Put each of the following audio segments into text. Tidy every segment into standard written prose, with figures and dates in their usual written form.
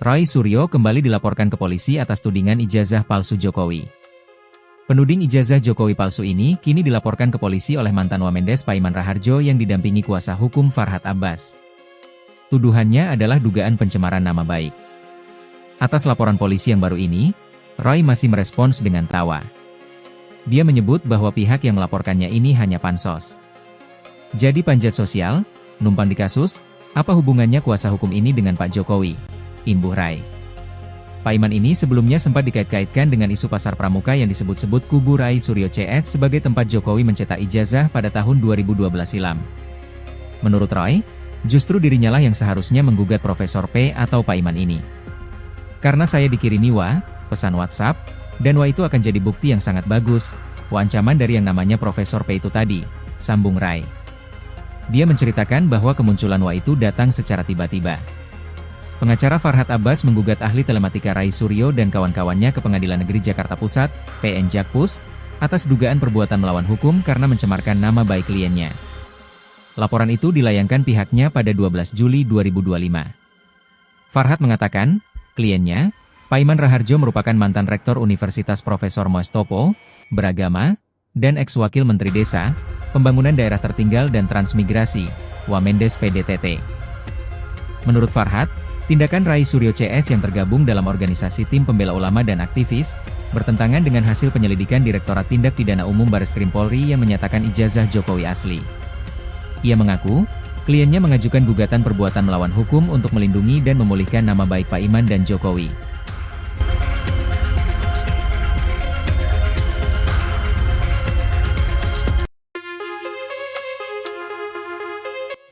Roy Suryo kembali dilaporkan ke polisi atas tudingan ijazah palsu Jokowi. Penuding ijazah Jokowi palsu ini kini dilaporkan ke polisi oleh mantan Wamendes Paiman Raharjo yang didampingi kuasa hukum Farhad Abbas. Tuduhannya adalah dugaan pencemaran nama baik. Atas laporan polisi yang baru ini, Roy masih merespons dengan tawa. Dia menyebut bahwa pihak yang melaporkannya ini hanya pansos. Jadi panjat sosial, numpang di kasus, apa hubungannya kuasa hukum ini dengan Pak Jokowi? Imbuh Rai. Paiman ini sebelumnya sempat dikait-kaitkan dengan isu pasar pramuka yang disebut-sebut kubu Rai Suryo CS sebagai tempat Jokowi mencetak ijazah pada tahun 2012 silam. Menurut Roy, justru dirinya lah yang seharusnya menggugat Profesor P atau Paiman ini. Karena saya dikirimi pesan WhatsApp, dan itu akan jadi bukti yang sangat bagus, ancaman dari yang namanya Profesor P itu tadi, sambung Rai. Dia menceritakan bahwa kemunculan itu datang secara tiba-tiba. Pengacara Farhad Abbas menggugat ahli telematika Rai Suryo dan kawan-kawannya ke Pengadilan Negeri Jakarta Pusat, PN Jakpus, atas dugaan perbuatan melawan hukum karena mencemarkan nama baik kliennya. Laporan itu dilayangkan pihaknya pada 12 Juli 2025. Farhad mengatakan, kliennya, Paiman Raharjo merupakan mantan rektor Universitas Profesor Mustopo, beragama, dan ex-wakil Menteri Desa, Pembangunan Daerah Tertinggal dan Transmigrasi, Wamendes PDTT. Menurut Farhad, tindakan Rai Suryo CS yang tergabung dalam organisasi tim pembela ulama dan aktivis, bertentangan dengan hasil penyelidikan Direktorat Tindak Pidana Umum Bareskrim Polri yang menyatakan ijazah Jokowi asli. Ia mengaku, kliennya mengajukan gugatan perbuatan melawan hukum untuk melindungi dan memulihkan nama baik Paiman dan Jokowi.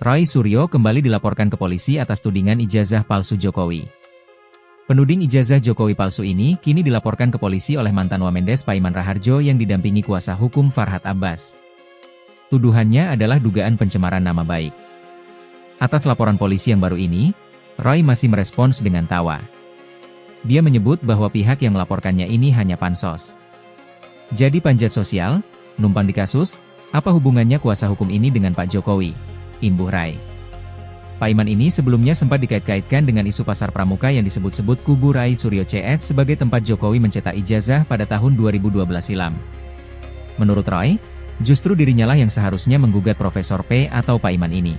Roy Suryo kembali dilaporkan ke polisi atas tudingan ijazah palsu Jokowi. Penuding ijazah Jokowi palsu ini kini dilaporkan ke polisi oleh mantan Wamendes Paiman Raharjo yang didampingi kuasa hukum Farhad Abbas. Tuduhannya adalah dugaan pencemaran nama baik. Atas laporan polisi yang baru ini, Roy masih merespons dengan tawa. Dia menyebut bahwa pihak yang melaporkannya ini hanya pansos. Jadi panjat sosial, numpang di kasus, apa hubungannya kuasa hukum ini dengan Pak Jokowi? Imbuh Rai. Paiman ini sebelumnya sempat dikait-kaitkan dengan isu pasar pramuka yang disebut-sebut kubu Rai Suryo CS sebagai tempat Jokowi mencetak ijazah pada tahun 2012 silam. Menurut Roy, justru dirinya lah yang seharusnya menggugat Profesor P atau Paiman ini.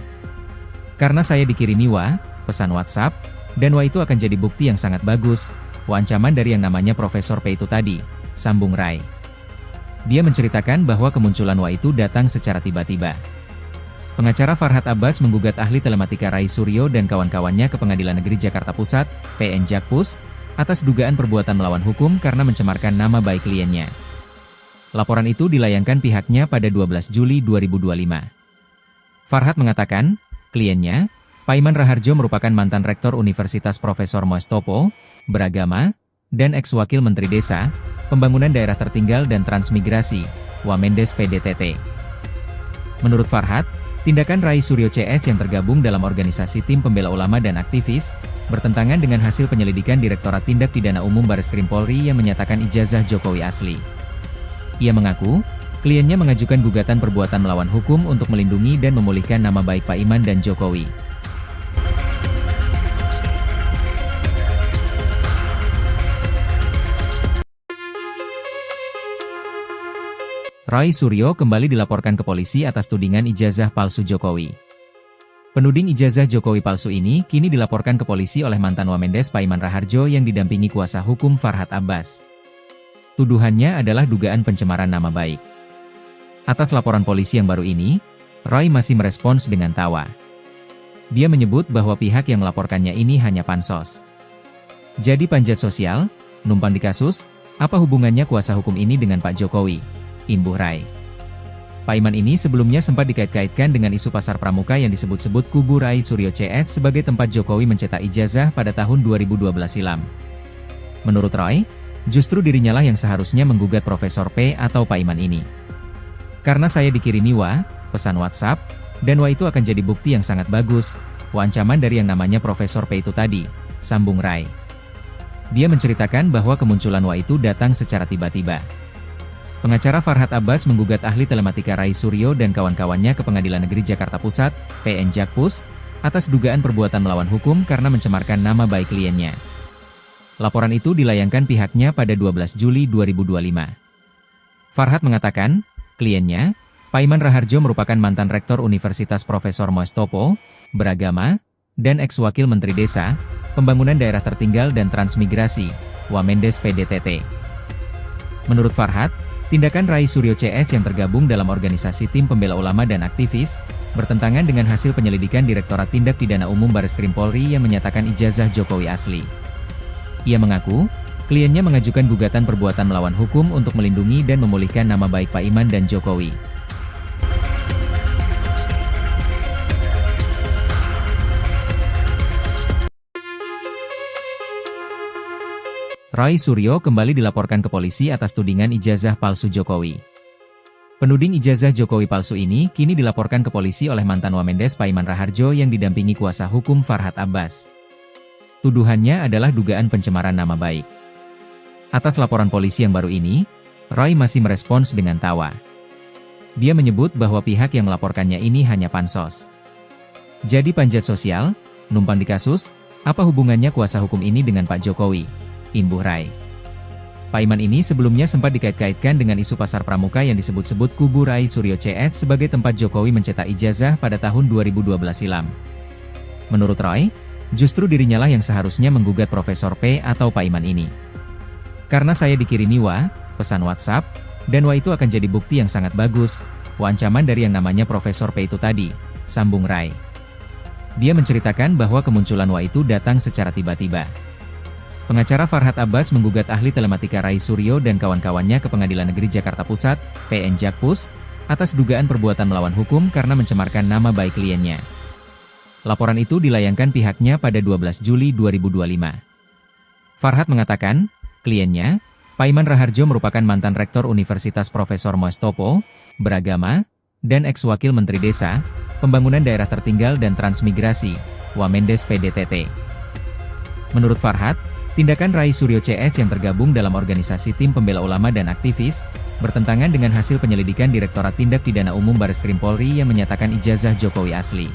Karena saya dikirimi pesan WhatsApp, dan itu akan jadi bukti yang sangat bagus, ancaman dari yang namanya Profesor P itu tadi, sambung Rai. Dia menceritakan bahwa kemunculan itu datang secara tiba-tiba. Pengacara Farhad Abbas menggugat ahli telematika Rai Suryo dan kawan-kawannya ke Pengadilan Negeri Jakarta Pusat, PN Jakpus, atas dugaan perbuatan melawan hukum karena mencemarkan nama baik kliennya. Laporan itu dilayangkan pihaknya pada 12 Juli 2025. Farhad mengatakan, kliennya, Paiman Raharjo merupakan mantan rektor Universitas Profesor Mustopo, beragama, dan ex-wakil Menteri Desa, Pembangunan Daerah Tertinggal dan Transmigrasi, Wamendes PDTT. Menurut Farhad, tindakan Rai Suryo CS yang tergabung dalam organisasi tim pembela ulama dan aktivis, bertentangan dengan hasil penyelidikan Direktorat Tindak Pidana Umum Bareskrim Polri yang menyatakan ijazah Jokowi asli. Ia mengaku, kliennya mengajukan gugatan perbuatan melawan hukum untuk melindungi dan memulihkan nama baik Paiman dan Jokowi. Roy Suryo kembali dilaporkan ke polisi atas tudingan ijazah palsu Jokowi. Penuding ijazah Jokowi palsu ini kini dilaporkan ke polisi oleh mantan Wamendes Paiman Raharjo yang didampingi kuasa hukum Farhad Abbas. Tuduhannya adalah dugaan pencemaran nama baik. Atas laporan polisi yang baru ini, Roy masih merespons dengan tawa. Dia menyebut bahwa pihak yang melaporkannya ini hanya pansos. Jadi panjat sosial, numpang di kasus, apa hubungannya kuasa hukum ini dengan Pak Jokowi? Imbuh Rai. Paiman ini sebelumnya sempat dikait-kaitkan dengan isu pasar pramuka yang disebut-sebut kubu Rai Suryo CS sebagai tempat Jokowi mencetak ijazah pada tahun 2012 silam. Menurut Roy, justru dirinya lah yang seharusnya menggugat Profesor P atau Paiman ini. Karena saya dikirimi pesan WhatsApp, dan itu akan jadi bukti yang sangat bagus, ancaman dari yang namanya Profesor P itu tadi, sambung Rai. Dia menceritakan bahwa kemunculan itu datang secara tiba-tiba. Pengacara Farhad Abbas menggugat ahli telematika Rai Suryo dan kawan-kawannya ke Pengadilan Negeri Jakarta Pusat, PN Jakpus, atas dugaan perbuatan melawan hukum karena mencemarkan nama baik kliennya. Laporan itu dilayangkan pihaknya pada 12 Juli 2025. Farhat mengatakan, kliennya, Paiman Raharjo merupakan mantan rektor Universitas Profesor Mustopo, beragama, dan ex-wakil Menteri Desa, Pembangunan Daerah Tertinggal dan Transmigrasi, Wamendes PDTT. Menurut Farhat, tindakan Rai Suryo CS yang tergabung dalam organisasi tim pembela ulama dan aktivis, bertentangan dengan hasil penyelidikan Direktorat Tindak Pidana Umum Bareskrim Polri yang menyatakan ijazah Jokowi asli. Ia mengaku, kliennya mengajukan gugatan perbuatan melawan hukum untuk melindungi dan memulihkan nama baik Paiman dan Jokowi. Rai Suryo kembali dilaporkan ke polisi atas tudingan ijazah palsu Jokowi. Penuding ijazah Jokowi palsu ini kini dilaporkan ke polisi oleh mantan Wamendes Paiman Raharjo yang didampingi kuasa hukum Farhat Abbas. Tuduhannya adalah dugaan pencemaran nama baik. Atas laporan polisi yang baru ini, Rai masih merespons dengan tawa. Dia menyebut bahwa pihak yang melaporkannya ini hanya pansos. Jadi panjat sosial, numpang di kasus, apa hubungannya kuasa hukum ini dengan Pak Jokowi? Imbuh Rai. Paiman ini sebelumnya sempat dikait-kaitkan dengan isu pasar pramuka yang disebut-sebut kubu Rai Suryo CS sebagai tempat Jokowi mencetak ijazah pada tahun 2012 silam. Menurut Rai, justru dirinya lah yang seharusnya menggugat Profesor P atau Paiman ini. Karena saya dikirimi pesan WhatsApp, dan itu akan jadi bukti yang sangat bagus, ancaman dari yang namanya Profesor P itu tadi, sambung Rai. Dia menceritakan bahwa kemunculan itu datang secara tiba-tiba. Pengacara Farhat Abbas menggugat ahli telematika Rai Suryo dan kawan-kawannya ke Pengadilan Negeri Jakarta Pusat, PN Jakpus, atas dugaan perbuatan melawan hukum karena mencemarkan nama baik kliennya. Laporan itu dilayangkan pihaknya pada 12 Juli 2025. Farhat mengatakan, kliennya, Paiman Raharjo merupakan mantan rektor Universitas Profesor Mustopo, beragama, dan ex-wakil Menteri Desa, Pembangunan Daerah Tertinggal dan Transmigrasi, Wamendes PDTT. Menurut Farhat, tindakan Rai Suryo CS yang tergabung dalam organisasi tim pembela ulama dan aktivis, bertentangan dengan hasil penyelidikan Direktorat Tindak Pidana Umum Bareskrim Polri yang menyatakan ijazah Jokowi asli.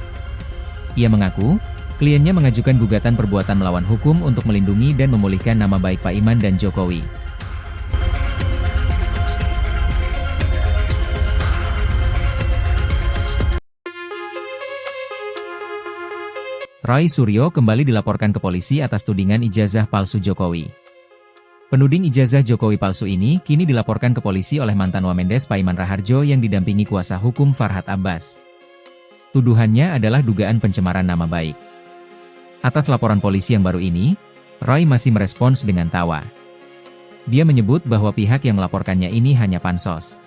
Ia mengaku, kliennya mengajukan gugatan perbuatan melawan hukum untuk melindungi dan memulihkan nama baik Paiman dan Jokowi. Rai Suryo kembali dilaporkan ke polisi atas tudingan ijazah palsu Jokowi. Penuding ijazah Jokowi palsu ini kini dilaporkan ke polisi oleh mantan Wamendes Paiman Raharjo yang didampingi kuasa hukum Farhat Abbas. Tuduhannya adalah dugaan pencemaran nama baik. Atas laporan polisi yang baru ini, Rai masih merespons dengan tawa. Dia menyebut bahwa pihak yang melaporkannya ini hanya pansos.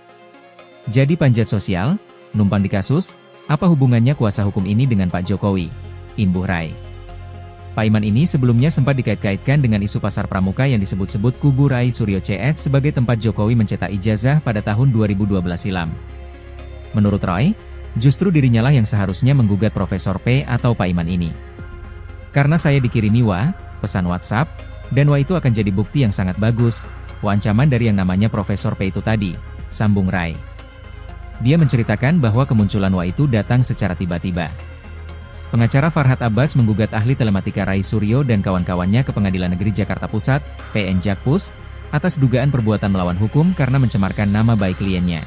Jadi panjat sosial, numpang di kasus, apa hubungannya kuasa hukum ini dengan Pak Jokowi? Imbuh Rai. Paiman ini sebelumnya sempat dikait-kaitkan dengan isu pasar pramuka yang disebut-sebut kubu Rai Suryo CS sebagai tempat Jokowi mencetak ijazah pada tahun 2012 silam. Menurut Rai, justru dirinya lah yang seharusnya menggugat Profesor P atau Paiman ini. Karena saya dikirimi pesan WhatsApp, dan itu akan jadi bukti yang sangat bagus, ancaman dari yang namanya Profesor P itu tadi, sambung Rai. Dia menceritakan bahwa kemunculan itu datang secara tiba-tiba. Pengacara Farhat Abbas menggugat ahli telematika Rai Suryo dan kawan-kawannya ke Pengadilan Negeri Jakarta Pusat, PN Jakpus, atas dugaan perbuatan melawan hukum karena mencemarkan nama baik kliennya.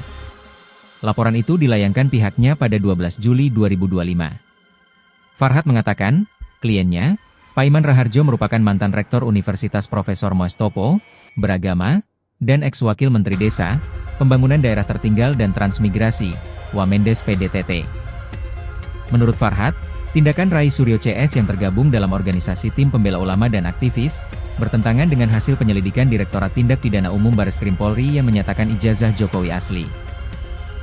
Laporan itu dilayangkan pihaknya pada 12 Juli 2025. Farhat mengatakan, kliennya, Paiman Raharjo merupakan mantan rektor Universitas Profesor Mustopo, beragama, dan ex-wakil Menteri Desa, Pembangunan Daerah Tertinggal dan Transmigrasi, Wamendes PDTT. Menurut Farhat, tindakan Rai Suryo CS yang tergabung dalam organisasi tim pembela ulama dan aktivis, bertentangan dengan hasil penyelidikan Direktorat Tindak Pidana Umum Bareskrim Polri yang menyatakan ijazah Jokowi asli.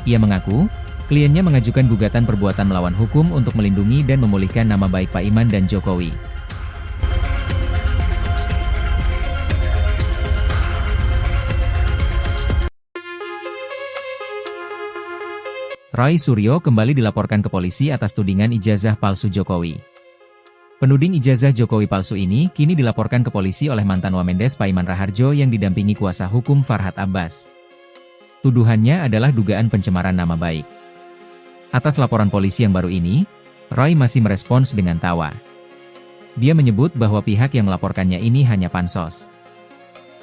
Ia mengaku, kliennya mengajukan gugatan perbuatan melawan hukum untuk melindungi dan memulihkan nama baik Paiman dan Jokowi. Rai Suryo kembali dilaporkan ke polisi atas tudingan ijazah palsu Jokowi. Penuding ijazah Jokowi palsu ini kini dilaporkan ke polisi oleh mantan Wamendes Paiman Raharjo yang didampingi kuasa hukum Farhat Abbas. Tuduhannya adalah dugaan pencemaran nama baik. Atas laporan polisi yang baru ini, Rai masih merespons dengan tawa. Dia menyebut bahwa pihak yang melaporkannya ini hanya pansos.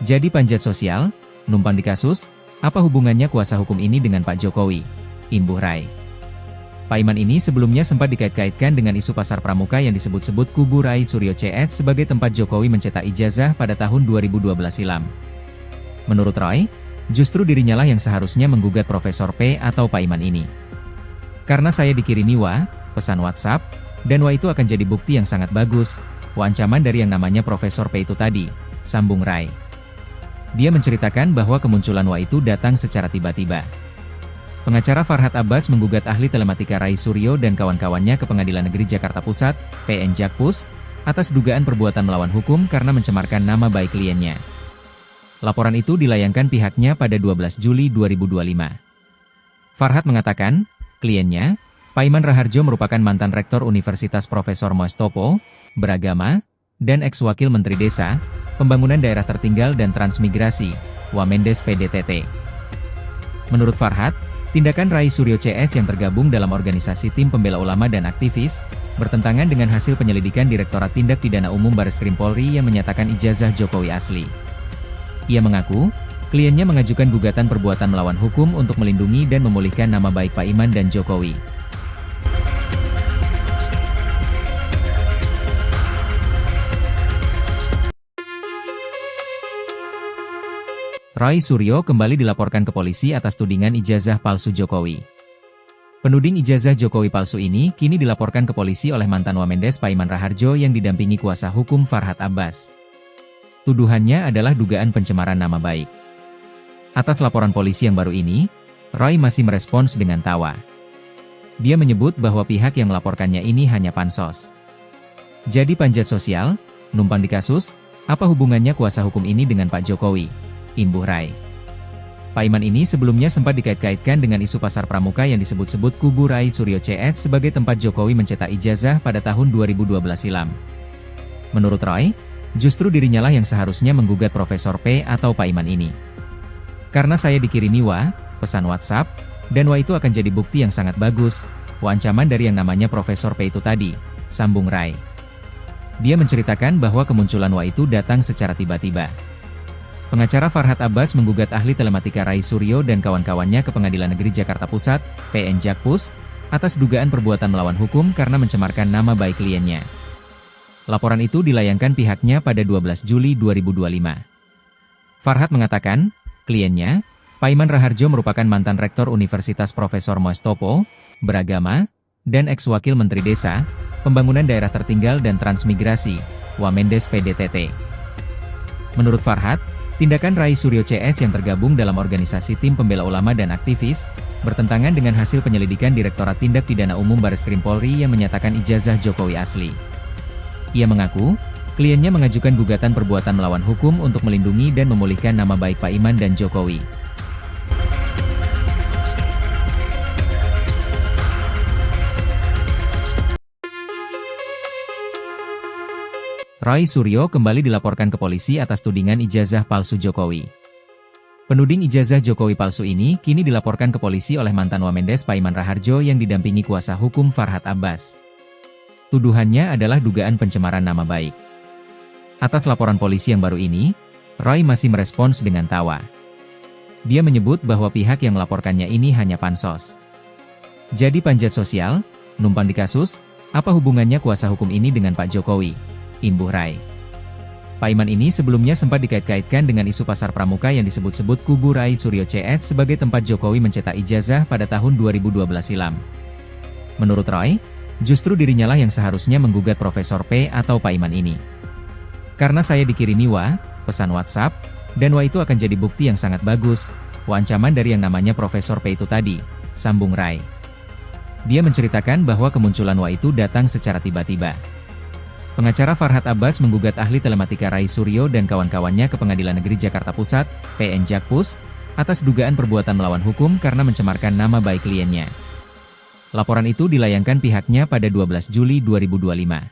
Jadi panjat sosial, numpang di kasus, apa hubungannya kuasa hukum ini dengan Pak Jokowi? Imbuh Rai. Paiman ini sebelumnya sempat dikait-kaitkan dengan isu pasar pramuka yang disebut-sebut kubu Rai Suryo CS sebagai tempat Jokowi mencetak ijazah pada tahun 2012 silam. Menurut Roy, justru dirinya lah yang seharusnya menggugat Profesor P atau Paiman ini. Karena saya dikirimi pesan WhatsApp, dan itu akan jadi bukti yang sangat bagus, ancaman dari yang namanya Profesor P itu tadi, sambung Rai. Dia menceritakan bahwa kemunculan itu datang secara tiba-tiba. Pengacara Farhad Abbas menggugat ahli telematika Rai Suryo dan kawan-kawannya ke Pengadilan Negeri Jakarta Pusat, PN Jakpus, atas dugaan perbuatan melawan hukum karena mencemarkan nama baik kliennya. Laporan itu dilayangkan pihaknya pada 12 Juli 2025. Farhad mengatakan, kliennya, Paiman Raharjo merupakan mantan rektor Universitas Profesor Mustopo, beragama, dan ex-wakil Menteri Desa, Pembangunan Daerah Tertinggal dan Transmigrasi, Wamendes PDTT. Menurut Farhad, tindakan Rai Suryo CS yang tergabung dalam organisasi tim pembela ulama dan aktivis, bertentangan dengan hasil penyelidikan Direktorat Tindak Pidana Umum Bareskrim Polri yang menyatakan ijazah Jokowi asli. Ia mengaku, kliennya mengajukan gugatan perbuatan melawan hukum untuk melindungi dan memulihkan nama baik Paiman dan Jokowi. Rai Suryo kembali dilaporkan ke polisi atas tudingan ijazah palsu Jokowi. Penuding ijazah Jokowi palsu ini kini dilaporkan ke polisi oleh mantan Wamendes Paiman Raharjo yang didampingi kuasa hukum Farhad Abbas. Tuduhannya adalah dugaan pencemaran nama baik. Atas laporan polisi yang baru ini, Rai masih merespons dengan tawa. Dia menyebut bahwa pihak yang melaporkannya ini hanya pansos. Jadi panjat sosial, numpang di kasus, apa hubungannya kuasa hukum ini dengan Pak Jokowi? Imbuh Rai. Paiman ini sebelumnya sempat dikait-kaitkan dengan isu pasar pramuka yang disebut-sebut kubu Rai Suryo CS sebagai tempat Jokowi mencetak ijazah pada tahun 2012 silam. Menurut Roy, justru dirinya lah yang seharusnya menggugat Profesor P atau Paiman ini. Karena saya dikirimi pesan WhatsApp, dan itu akan jadi bukti yang sangat bagus, ancaman dari yang namanya Profesor P itu tadi, sambung Rai. Dia menceritakan bahwa kemunculan itu datang secara tiba-tiba. Pengacara Farhad Abbas menggugat ahli telematika Rai Suryo dan kawan-kawannya ke Pengadilan Negeri Jakarta Pusat, PN Jakpus, atas dugaan perbuatan melawan hukum karena mencemarkan nama baik kliennya. Laporan itu dilayangkan pihaknya pada 12 Juli 2025. Farhad mengatakan, kliennya, Paiman Raharjo merupakan mantan rektor Universitas Profesor Mustopo, beragama, dan ex-wakil Menteri Desa, Pembangunan Daerah Tertinggal dan Transmigrasi, Wamendes PDTT. Menurut Farhad, tindakan Rai Suryo CS yang tergabung dalam organisasi tim pembela ulama dan aktivis, bertentangan dengan hasil penyelidikan Direktorat Tindak Pidana Umum Bareskrim Polri yang menyatakan ijazah Jokowi asli. Ia mengaku, kliennya mengajukan gugatan perbuatan melawan hukum untuk melindungi dan memulihkan nama baik Paiman dan Jokowi. Rai Suryo kembali dilaporkan ke polisi atas tudingan ijazah palsu Jokowi. Penuding ijazah Jokowi palsu ini kini dilaporkan ke polisi oleh mantan Wamendes Paiman Raharjo yang didampingi kuasa hukum Farhad Abbas. Tuduhannya adalah dugaan pencemaran nama baik. Atas laporan polisi yang baru ini, Rai masih merespons dengan tawa. Dia menyebut bahwa pihak yang melaporkannya ini hanya pansos. Jadi panjat sosial, numpang di kasus, apa hubungannya kuasa hukum ini dengan Pak Jokowi? Imbuh Rai. Paiman ini sebelumnya sempat dikait-kaitkan dengan isu pasar pramuka yang disebut-sebut kubu Rai Suryo CS sebagai tempat Jokowi mencetak ijazah pada tahun 2012 silam. Menurut Roy, justru dirinya lah yang seharusnya menggugat Profesor P atau Paiman ini. Karena saya dikirimi pesan WhatsApp, dan itu akan jadi bukti yang sangat bagus, ancaman dari yang namanya Profesor P itu tadi, sambung Rai. Dia menceritakan bahwa kemunculan itu datang secara tiba-tiba. Pengacara Farhad Abbas menggugat ahli telematika Rai Suryo dan kawan-kawannya ke Pengadilan Negeri Jakarta Pusat, PN Jakpus, atas dugaan perbuatan melawan hukum karena mencemarkan nama baik kliennya. Laporan itu dilayangkan pihaknya pada 12 Juli 2025.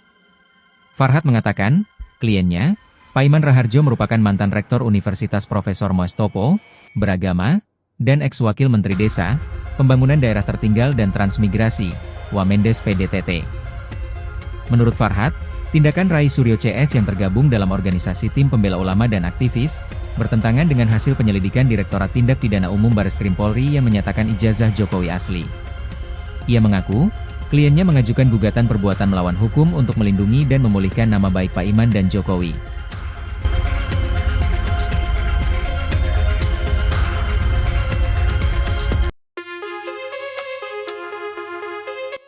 Farhad mengatakan, kliennya, Paiman Raharjo merupakan mantan rektor Universitas Profesor Mustopo, beragama, dan ex-wakil Menteri Desa, Pembangunan Daerah Tertinggal dan Transmigrasi, Wamendes PDTT. Menurut Farhad, Tindakan Rai Suryo CS yang tergabung dalam organisasi tim pembela ulama dan aktivis, bertentangan dengan hasil penyelidikan Direktorat Tindak Pidana Umum Bareskrim Polri yang menyatakan ijazah Jokowi asli. Ia mengaku, kliennya mengajukan gugatan perbuatan melawan hukum untuk melindungi dan memulihkan nama baik Pak Iman dan Jokowi.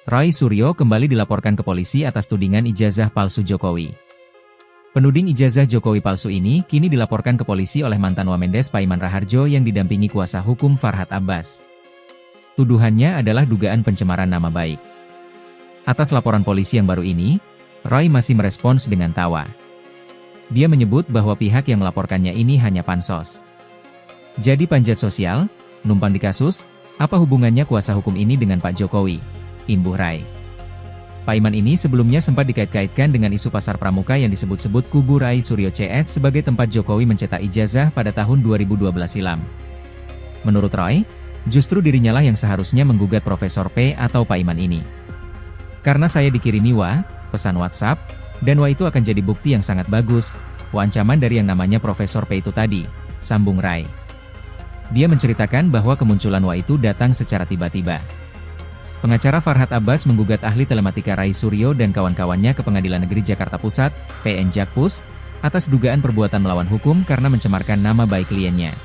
Rai Suryo kembali dilaporkan ke polisi atas tudingan ijazah palsu Jokowi. Penuding ijazah Jokowi palsu ini kini dilaporkan ke polisi oleh mantan Wamendes Paiman Raharjo yang didampingi kuasa hukum Farhad Abbas. Tuduhannya adalah dugaan pencemaran nama baik. Atas laporan polisi yang baru ini, Rai masih merespons dengan tawa. Dia menyebut bahwa pihak yang melaporkannya ini hanya pansos. Jadi panjat sosial, numpang di kasus, apa hubungannya kuasa hukum ini dengan Pak Jokowi? Imbuh Rai. Paiman ini sebelumnya sempat dikait-kaitkan dengan isu pasar pramuka yang disebut-sebut kubu Rai Suryo CS sebagai tempat Jokowi mencetak ijazah pada tahun 2012 silam. Menurut Roy, justru dirinya lah yang seharusnya menggugat Profesor P atau Paiman ini. Karena saya dikirimi pesan WhatsApp, dan itu akan jadi bukti yang sangat bagus, ancaman dari yang namanya Profesor P itu tadi, sambung Rai. Dia menceritakan bahwa kemunculan itu datang secara tiba-tiba. Pengacara Farhad Abbas menggugat ahli telematika Rai Suryo dan kawan-kawannya ke Pengadilan Negeri Jakarta Pusat, PN Jakpus, atas dugaan perbuatan melawan hukum karena mencemarkan nama baik kliennya.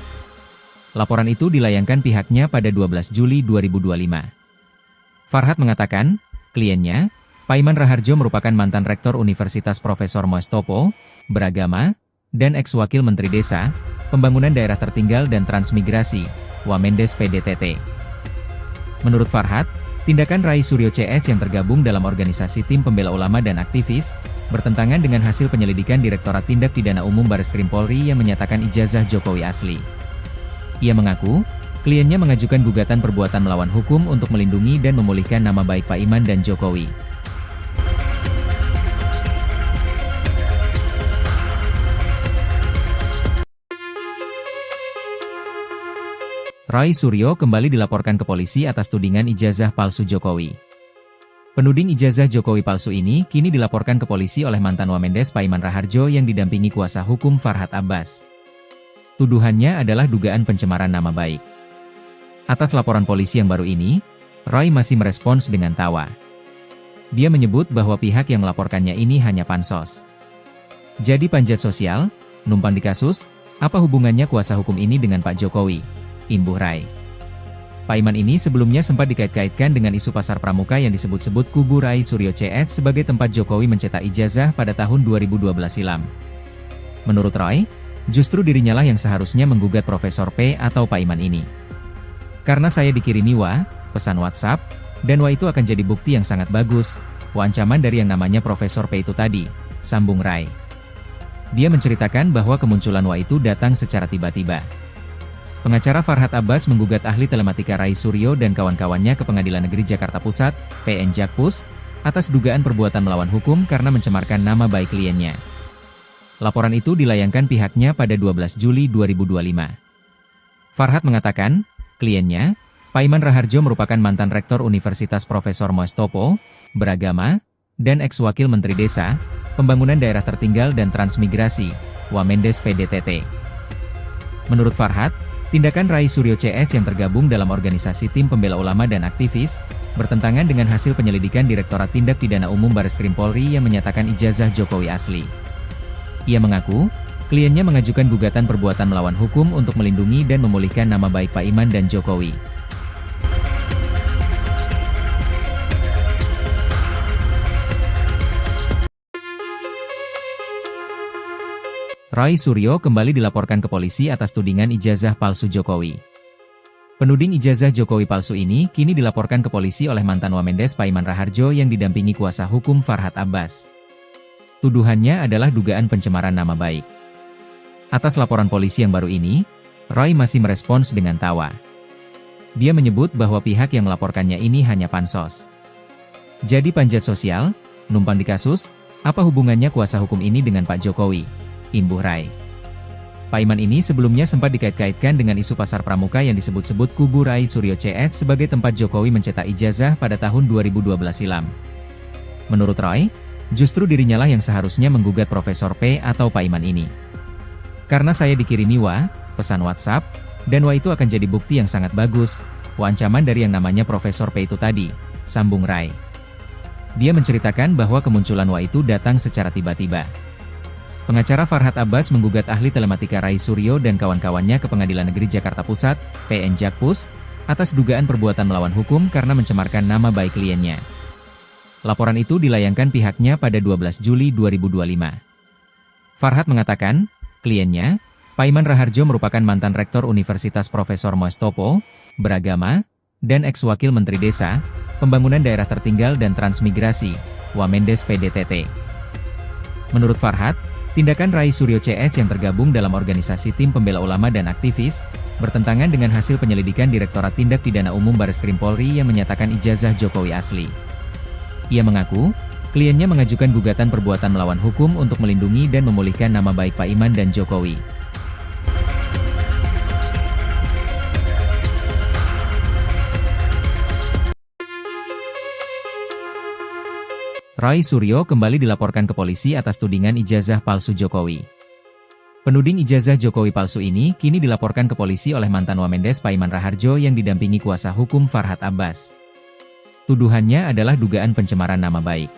Laporan itu dilayangkan pihaknya pada 12 Juli 2025. Farhad mengatakan, kliennya, Paiman Raharjo merupakan mantan rektor Universitas Profesor Mustopo, beragama, dan ex-wakil Menteri Desa, Pembangunan Daerah Tertinggal dan Transmigrasi, Wamendes PDTT. Menurut Farhad, tindakan Rai Suryo CS yang tergabung dalam organisasi tim pembela ulama dan aktivis, bertentangan dengan hasil penyelidikan Direktorat Tindak Pidana Umum Bareskrim Polri yang menyatakan ijazah Jokowi asli. Ia mengaku, kliennya mengajukan gugatan perbuatan melawan hukum untuk melindungi dan memulihkan nama baik Pak Iman dan Jokowi. Rai Suryo kembali dilaporkan ke polisi atas tudingan ijazah palsu Jokowi. Penuding ijazah Jokowi palsu ini kini dilaporkan ke polisi oleh mantan Wamendes Paiman Raharjo yang didampingi kuasa hukum Farhad Abbas. Tuduhannya adalah dugaan pencemaran nama baik. Atas laporan polisi yang baru ini, Rai masih merespons dengan tawa. Dia menyebut bahwa pihak yang melaporkannya ini hanya pansos. Jadi panjat sosial, numpang di kasus, apa hubungannya kuasa hukum ini dengan Pak Jokowi? Imbuh Rai. Paiman ini sebelumnya sempat dikait-kaitkan dengan isu pasar pramuka yang disebut-sebut kubu Rai Suryo CS sebagai tempat Jokowi mencetak ijazah pada tahun 2012 silam. Menurut Roy, justru dirinya lah yang seharusnya menggugat Profesor P atau Paiman ini. Karena saya dikirimi pesan WhatsApp, dan itu akan jadi bukti yang sangat bagus, ancaman dari yang namanya Profesor P itu tadi, sambung Rai. Dia menceritakan bahwa kemunculan itu datang secara tiba-tiba. Pengacara Farhad Abbas menggugat ahli telematika Rai Suryo dan kawan-kawannya ke Pengadilan Negeri Jakarta Pusat, PN Jakpus, atas dugaan perbuatan melawan hukum karena mencemarkan nama baik kliennya. Laporan itu dilayangkan pihaknya pada 12 Juli 2025. Farhad mengatakan, kliennya, Paiman Raharjo merupakan mantan rektor Universitas Profesor Mustopo, beragama, dan ex-wakil Menteri Desa, Pembangunan Daerah Tertinggal dan Transmigrasi, Wamendes PDTT. Menurut Farhad, tindakan Rai Suryo CS yang tergabung dalam organisasi tim pembela ulama dan aktivis, bertentangan dengan hasil penyelidikan Direktorat Tindak Pidana Umum Bareskrim Polri yang menyatakan ijazah Jokowi asli. Ia mengaku, kliennya mengajukan gugatan perbuatan melawan hukum untuk melindungi dan memulihkan nama baik Pak Iman dan Jokowi. Rai Suryo kembali dilaporkan ke polisi atas tudingan ijazah palsu Jokowi. Penuding ijazah Jokowi palsu ini kini dilaporkan ke polisi oleh mantan Wamendes Paiman Raharjo yang didampingi kuasa hukum Farhad Abbas. Tuduhannya adalah dugaan pencemaran nama baik. Atas laporan polisi yang baru ini, Rai masih merespons dengan tawa. Dia menyebut bahwa pihak yang melaporkannya ini hanya pansos. Jadi panjat sosial, numpang di kasus, apa hubungannya kuasa hukum ini dengan Pak Jokowi? Imbuh Rai. Paiman ini sebelumnya sempat dikait-kaitkan dengan isu pasar pramuka yang disebut-sebut kubu Rai Suryo CS sebagai tempat Jokowi mencetak ijazah pada tahun 2012 silam. Menurut Roy, Justru dirinya lah yang seharusnya menggugat Profesor P atau Pak Iman ini. Karena saya dikirimi pesan WhatsApp, dan itu akan jadi bukti yang sangat bagus, ancaman dari yang namanya Profesor P itu tadi, sambung Rai. Dia menceritakan bahwa kemunculan itu datang secara tiba-tiba. Pengacara Farhat Abbas menggugat ahli telematika Rai Suryo dan kawan-kawannya ke Pengadilan Negeri Jakarta Pusat, PN Jakpus, atas dugaan perbuatan melawan hukum karena mencemarkan nama baik kliennya. Laporan itu dilayangkan pihaknya pada 12 Juli 2025. Farhat mengatakan, kliennya, Pak Iman Raharjo merupakan mantan rektor Universitas Profesor Mustopo, beragama, dan ex-wakil Menteri Desa, Pembangunan Daerah Tertinggal dan Transmigrasi, Wamendes PDTT. Menurut Farhat, tindakan Rai Suryo CS yang tergabung dalam organisasi tim pembela ulama dan aktivis, bertentangan dengan hasil penyelidikan Direktorat Tindak Pidana Umum Bareskrim Polri yang menyatakan ijazah Jokowi asli. Ia mengaku, kliennya mengajukan gugatan perbuatan melawan hukum untuk melindungi dan memulihkan nama baik Pak Iman dan Jokowi. Rai Suryo kembali dilaporkan ke polisi atas tudingan ijazah palsu Jokowi. Penuding ijazah Jokowi palsu ini kini dilaporkan ke polisi oleh mantan Wamendes Pak Iman Raharjo yang didampingi kuasa hukum Farhat Abbas. Tuduhannya adalah dugaan pencemaran nama baik.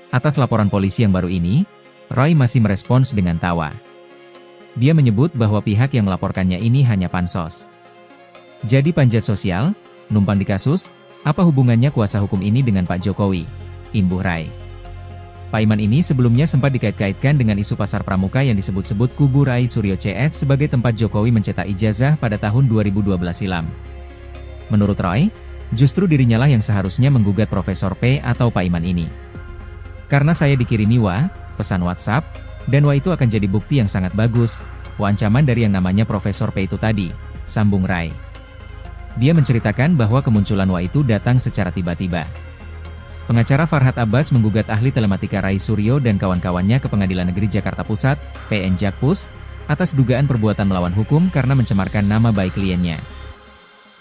Atas laporan polisi yang baru ini, Rai masih merespons dengan tawa. Dia menyebut bahwa pihak yang melaporkannya ini hanya pansos. Jadi panjat sosial, numpang di kasus, apa hubungannya kuasa hukum ini dengan Pak Jokowi? Imbuh Rai. Pak Iman ini sebelumnya sempat dikait-kaitkan dengan isu pasar pramuka yang disebut-sebut kubu Rai Suryo CS sebagai tempat Jokowi mencetak ijazah pada tahun 2012 silam. Menurut Rai, justru dirinya lah yang seharusnya menggugat Profesor P atau Pak Iman ini. Karena saya dikirimi pesan WhatsApp, dan itu akan jadi bukti yang sangat bagus, ancaman dari yang namanya Profesor P itu tadi, sambung Rai. Dia menceritakan bahwa kemunculan itu datang secara tiba-tiba. Pengacara Farhat Abbas menggugat ahli telematika Rai Suryo dan kawan-kawannya ke Pengadilan Negeri Jakarta Pusat, PN Jakpus, atas dugaan perbuatan melawan hukum karena mencemarkan nama baik kliennya.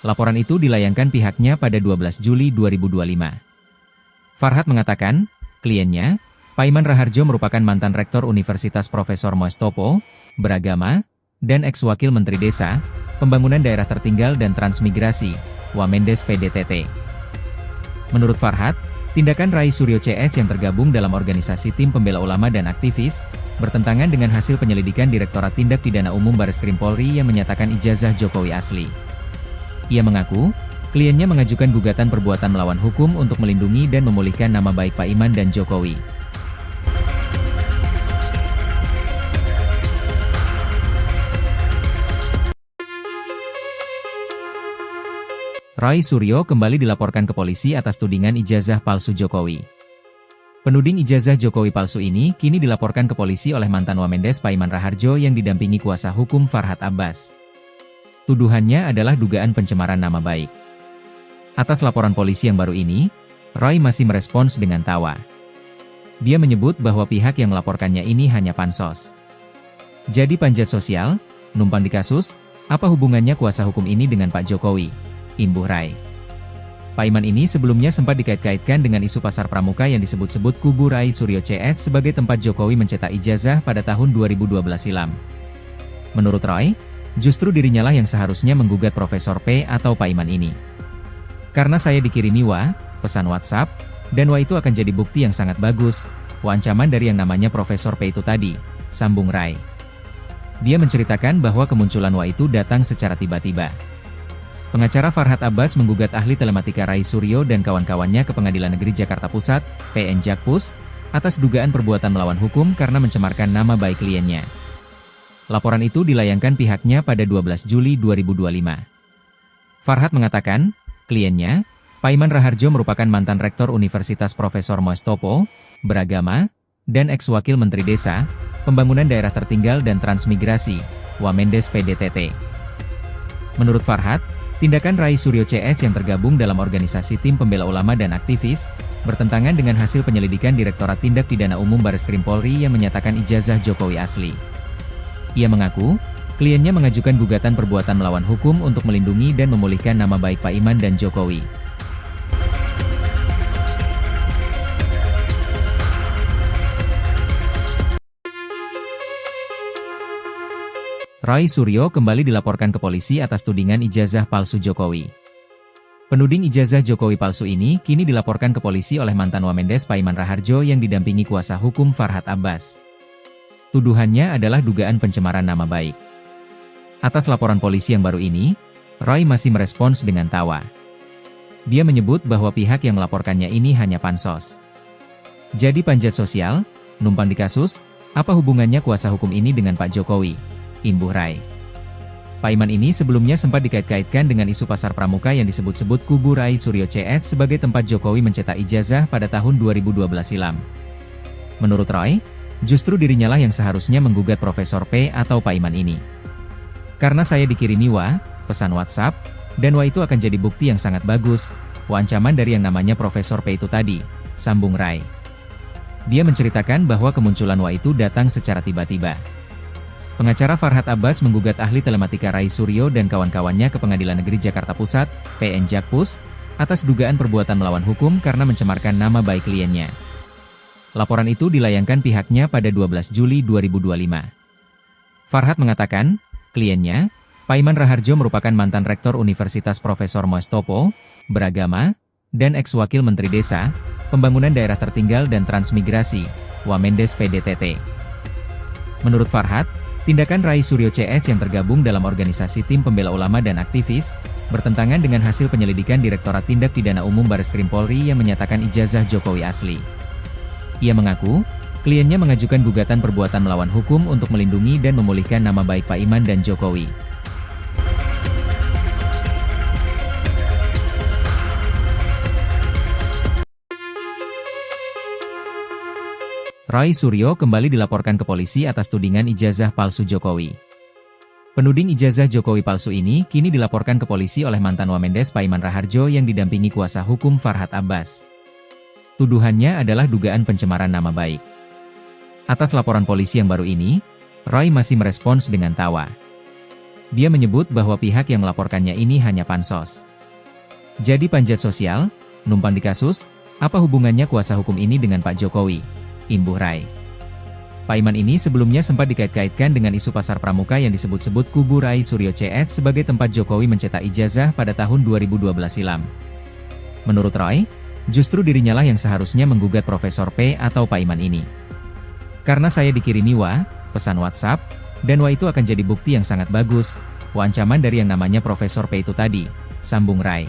Laporan itu dilayangkan pihaknya pada 12 Juli 2025. Farhat mengatakan, kliennya, Pak Iman Raharjo merupakan mantan rektor Universitas Profesor Mustopo, beragama, dan ex-wakil Menteri Desa, Pembangunan Daerah Tertinggal dan Transmigrasi, Wamendes PDTT. Menurut Farhat, tindakan Rai Suryo CS yang tergabung dalam organisasi tim pembela ulama dan aktivis, bertentangan dengan hasil penyelidikan Direktorat Tindak Pidana Umum Bareskrim Polri yang menyatakan ijazah Jokowi asli. Ia mengaku, kliennya mengajukan gugatan perbuatan melawan hukum untuk melindungi dan memulihkan nama baik Pak Iman dan Jokowi. Rai Suryo kembali dilaporkan ke polisi atas tudingan ijazah palsu Jokowi. Penuding ijazah Jokowi palsu ini kini dilaporkan ke polisi oleh mantan Wamendes Pak Iman Raharjo yang didampingi kuasa hukum Farhat Abbas. Tuduhannya adalah dugaan pencemaran nama baik. Atas laporan polisi yang baru ini, Rai masih merespons dengan tawa. Dia menyebut bahwa pihak yang melaporkannya ini hanya pansos. Jadi panjat sosial, numpang di kasus, apa hubungannya kuasa hukum ini dengan Pak Jokowi? Imbuh Rai. Pak Iman ini sebelumnya sempat dikait-kaitkan dengan isu pasar pramuka yang disebut-sebut kubu Rai Suryo CS sebagai tempat Jokowi mencetak ijazah pada tahun 2012 silam. Menurut Rai, justru dirinya lah yang seharusnya menggugat Profesor P atau Pak Iman ini. Karena saya dikirimi pesan WhatsApp, dan itu akan jadi bukti yang sangat bagus, ancaman dari yang namanya Profesor P itu tadi, sambung Rai. Dia menceritakan bahwa kemunculan itu datang secara tiba-tiba. Pengacara Farhat Abbas menggugat ahli telematika Rai Suryo dan kawan-kawannya ke Pengadilan Negeri Jakarta Pusat, PN Jakpus, atas dugaan perbuatan melawan hukum karena mencemarkan nama baik kliennya. Laporan itu dilayangkan pihaknya pada 12 Juli 2025. Farhat mengatakan, kliennya, Pak Iman Raharjo merupakan mantan rektor Universitas Profesor Mustopo, beragama, dan ex-wakil Menteri Desa, Pembangunan Daerah Tertinggal dan Transmigrasi, Wamendes PDTT. Menurut Farhat, tindakan Rai Suryo CS yang tergabung dalam organisasi tim pembela ulama dan aktivis, bertentangan dengan hasil penyelidikan Direktorat Tindak Pidana Umum Bareskrim Polri yang menyatakan ijazah Jokowi asli. Ia mengaku, kliennya mengajukan gugatan perbuatan melawan hukum untuk melindungi dan memulihkan nama baik Pak Iman dan Jokowi. Roy Suryo kembali dilaporkan ke polisi atas tudingan ijazah palsu Jokowi. Penuding ijazah Jokowi palsu ini kini dilaporkan ke polisi oleh mantan Wamendes Paiman Raharjo yang didampingi kuasa hukum Farhad Abbas. Tuduhannya adalah dugaan pencemaran nama baik. Atas laporan polisi yang baru ini, Roy masih merespons dengan tawa. Dia menyebut bahwa pihak yang melaporkannya ini hanya pansos. Jadi panjat sosial, numpang di kasus, apa hubungannya kuasa hukum ini dengan Pak Jokowi? Imbuh Rai. Paiman ini sebelumnya sempat dikait-kaitkan dengan isu pasar pramuka yang disebut-sebut kubu Rai Suryo CS sebagai tempat Jokowi mencetak ijazah pada tahun 2012 silam. Menurut Roy, justru dirinya lah yang seharusnya menggugat Profesor P atau Paiman ini. Karena saya dikirimi pesan WhatsApp, dan itu akan jadi bukti yang sangat bagus, ancaman dari yang namanya Profesor P itu tadi, sambung Rai. Dia menceritakan bahwa kemunculan itu datang secara tiba-tiba. Pengacara Farhad Abbas menggugat ahli telematika Rai Suryo dan kawan-kawannya ke Pengadilan Negeri Jakarta Pusat, PN Jakpus, atas dugaan perbuatan melawan hukum karena mencemarkan nama baik kliennya. Laporan itu dilayangkan pihaknya pada 12 Juli 2025. Farhad mengatakan, kliennya, Paiman Raharjo merupakan mantan rektor Universitas Profesor Mustopo, beragama, dan ex-wakil Menteri Desa, Pembangunan Daerah Tertinggal dan Transmigrasi, Wamendes PDTT. Menurut Farhad, tindakan Rai Suryo CS yang tergabung dalam organisasi tim pembela ulama dan aktivis, bertentangan dengan hasil penyelidikan Direktorat Tindak Pidana Umum Bareskrim Polri yang menyatakan ijazah Jokowi asli. Ia mengaku, kliennya mengajukan gugatan perbuatan melawan hukum untuk melindungi dan memulihkan nama baik Paiman dan Jokowi. Roy Suryo kembali dilaporkan ke polisi atas tudingan ijazah palsu Jokowi. Penuding ijazah Jokowi palsu ini kini dilaporkan ke polisi oleh mantan Wamendes Paiman Raharjo yang didampingi kuasa hukum Farhad Abbas. Tuduhannya adalah dugaan pencemaran nama baik. Atas laporan polisi yang baru ini, Roy masih merespons dengan tawa. Dia menyebut bahwa pihak yang melaporkannya ini hanya pansos. Jadi panjat sosial, numpang di kasus, apa hubungannya kuasa hukum ini dengan Pak Jokowi? Imbuh Rai. Paiman ini sebelumnya sempat dikait-kaitkan dengan isu pasar pramuka yang disebut-sebut kubu Rai Suryo CS sebagai tempat Jokowi mencetak ijazah pada tahun 2012 silam. Menurut Roy, justru dirinya lah yang seharusnya menggugat Profesor P atau Paiman ini. Karena saya dikirimi pesan WhatsApp, dan itu akan jadi bukti yang sangat bagus, ancaman dari yang namanya Profesor P itu tadi, sambung Rai.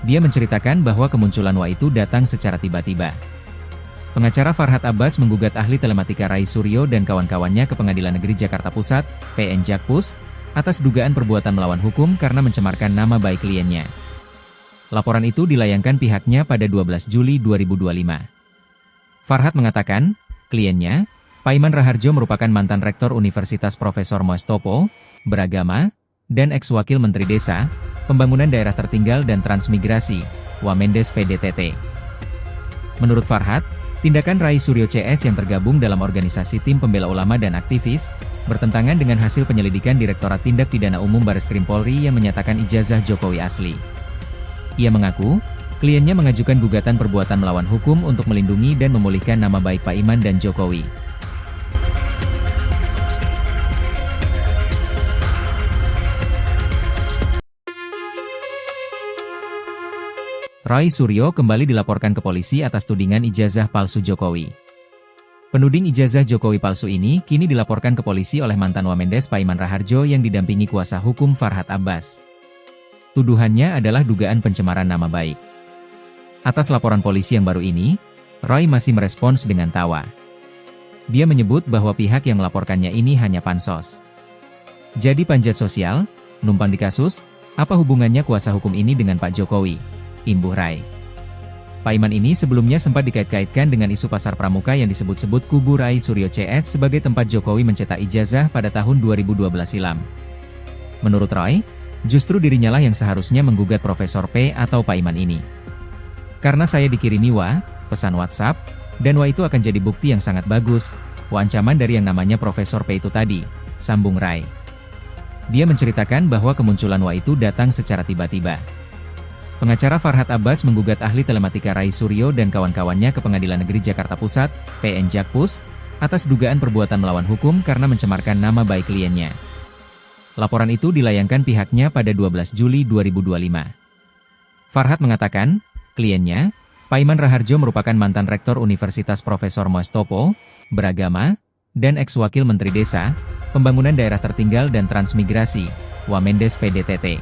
Dia menceritakan bahwa kemunculan itu datang secara tiba-tiba. Pengacara Farhad Abbas menggugat ahli telematika Rai Suryo dan kawan-kawannya ke Pengadilan Negeri Jakarta Pusat, PN Jakpus, atas dugaan perbuatan melawan hukum karena mencemarkan nama baik kliennya. Laporan itu dilayangkan pihaknya pada 12 Juli 2025. Farhad mengatakan, kliennya, Paiman Raharjo merupakan mantan rektor Universitas Profesor Mustopo, beragama, dan ex-wakil Menteri Desa, Pembangunan Daerah Tertinggal dan Transmigrasi, Wamendes PDTT. Menurut Farhad, tindakan Rai Suryo CS yang tergabung dalam organisasi tim pembela ulama dan aktivis, bertentangan dengan hasil penyelidikan Direktorat Tindak Pidana Umum Bareskrim Polri yang menyatakan ijazah Jokowi asli. Ia mengaku, kliennya mengajukan gugatan perbuatan melawan hukum untuk melindungi dan memulihkan nama baik Paiman dan Jokowi. Roy Suryo kembali dilaporkan ke polisi atas tudingan ijazah palsu Jokowi. Penuding ijazah Jokowi palsu ini kini dilaporkan ke polisi oleh mantan Wamendes Paiman Raharjo yang didampingi kuasa hukum Farhad Abbas. Tuduhannya adalah dugaan pencemaran nama baik. Atas laporan polisi yang baru ini, Roy masih merespons dengan tawa. Dia menyebut bahwa pihak yang melaporkannya ini hanya pansos. Jadi panjat sosial, numpang di kasus, apa hubungannya kuasa hukum ini dengan Pak Jokowi? Imbuh Rai. Paiman ini sebelumnya sempat dikait-kaitkan dengan isu pasar pramuka yang disebut-sebut kubu Rai Suryo CS sebagai tempat Jokowi mencetak ijazah pada tahun 2012 silam. Menurut Roy, justru dirinya lah yang seharusnya menggugat Profesor P atau Paiman ini. Karena saya dikirimi pesan WhatsApp, dan itu akan jadi bukti yang sangat bagus, ancaman dari yang namanya Profesor P itu tadi, sambung Rai. Dia menceritakan bahwa kemunculan itu datang secara tiba-tiba. Pengacara Farhad Abbas menggugat ahli telematika Rai Suryo dan kawan-kawannya ke Pengadilan Negeri Jakarta Pusat, PN Jakpus, atas dugaan perbuatan melawan hukum karena mencemarkan nama baik kliennya. Laporan itu dilayangkan pihaknya pada 12 Juli 2025. Farhat mengatakan, kliennya, Paiman Raharjo merupakan mantan rektor Universitas Profesor Mustopo, beragama, dan ex-wakil Menteri Desa, Pembangunan Daerah Tertinggal dan Transmigrasi, Wamendes PDTT.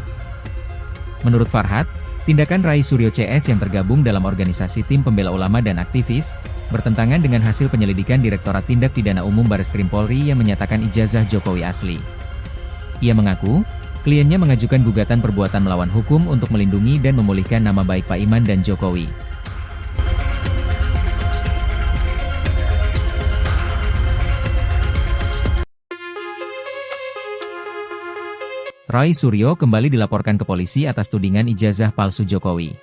Menurut Farhat, tindakan Rai Suryo CS yang tergabung dalam organisasi tim pembela ulama dan aktivis, bertentangan dengan hasil penyelidikan Direktorat Tindak Pidana Umum Bareskrim Polri yang menyatakan ijazah Jokowi asli. Ia mengaku, kliennya mengajukan gugatan perbuatan melawan hukum untuk melindungi dan memulihkan nama baik Paiman dan Jokowi. Rai Suryo kembali dilaporkan ke polisi atas tudingan ijazah palsu Jokowi.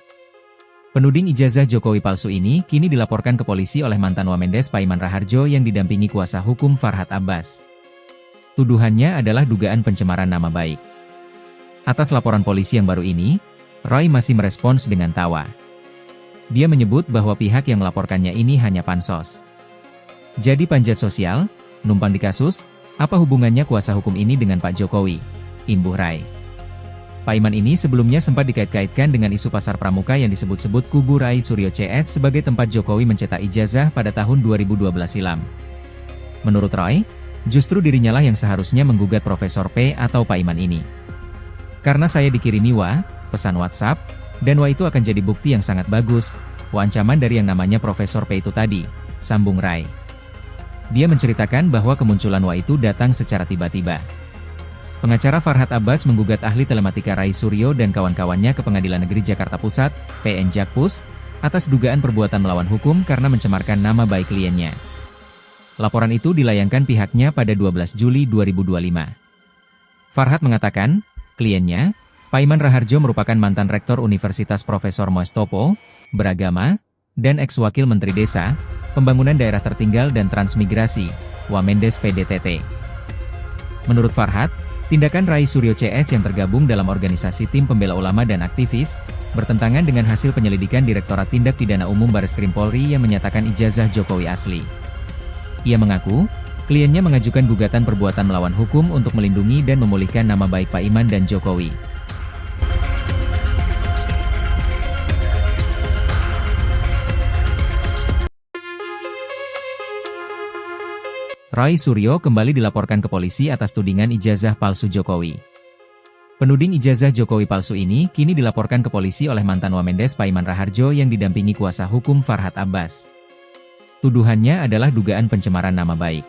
Penuding ijazah Jokowi palsu ini kini dilaporkan ke polisi oleh mantan Wamendes Paiman Raharjo yang didampingi kuasa hukum Farhat Abbas. Tuduhannya adalah dugaan pencemaran nama baik. Atas laporan polisi yang baru ini, Rai masih merespons dengan tawa. Dia menyebut bahwa pihak yang melaporkannya ini hanya pansos. Jadi panjat sosial, numpang di kasus, apa hubungannya kuasa hukum ini dengan Pak Jokowi? Imbuh Rai. Paiman ini sebelumnya sempat dikait-kaitkan dengan isu pasar pramuka yang disebut-sebut kubu Rai Suryo CS sebagai tempat Jokowi mencetak ijazah pada tahun 2012 silam. Menurut Rai, justru dirinya lah yang seharusnya menggugat Profesor P atau Paiman ini. Karena saya dikirimi pesan WhatsApp, dan itu akan jadi bukti yang sangat bagus, ancaman dari yang namanya Profesor P itu tadi, sambung Rai. Dia menceritakan bahwa kemunculan itu datang secara tiba-tiba. Pengacara Farhat Abbas menggugat ahli telematika Rai Suryo dan kawan-kawannya ke Pengadilan Negeri Jakarta Pusat, PN Jakpus, atas dugaan perbuatan melawan hukum karena mencemarkan nama baik kliennya. Laporan itu dilayangkan pihaknya pada 12 Juli 2025. Farhat mengatakan, kliennya, Paiman Raharjo merupakan mantan rektor Universitas Profesor Mustopo, beragama, dan ex-wakil Menteri Desa, Pembangunan Daerah Tertinggal dan Transmigrasi, Wamendes PDTT. Menurut Farhat, tindakan Rai Suryo CS yang tergabung dalam organisasi tim pembela ulama dan aktivis, bertentangan dengan hasil penyelidikan Direktorat Tindak Pidana Umum Bareskrim Polri yang menyatakan ijazah Jokowi asli. Ia mengaku, kliennya mengajukan gugatan perbuatan melawan hukum untuk melindungi dan memulihkan nama baik Paiman dan Jokowi. Rai Suryo kembali dilaporkan ke polisi atas tudingan ijazah palsu Jokowi. Penuding ijazah Jokowi palsu ini kini dilaporkan ke polisi oleh mantan Wamendes Paiman Raharjo yang didampingi kuasa hukum Farhat Abbas. Tuduhannya adalah dugaan pencemaran nama baik.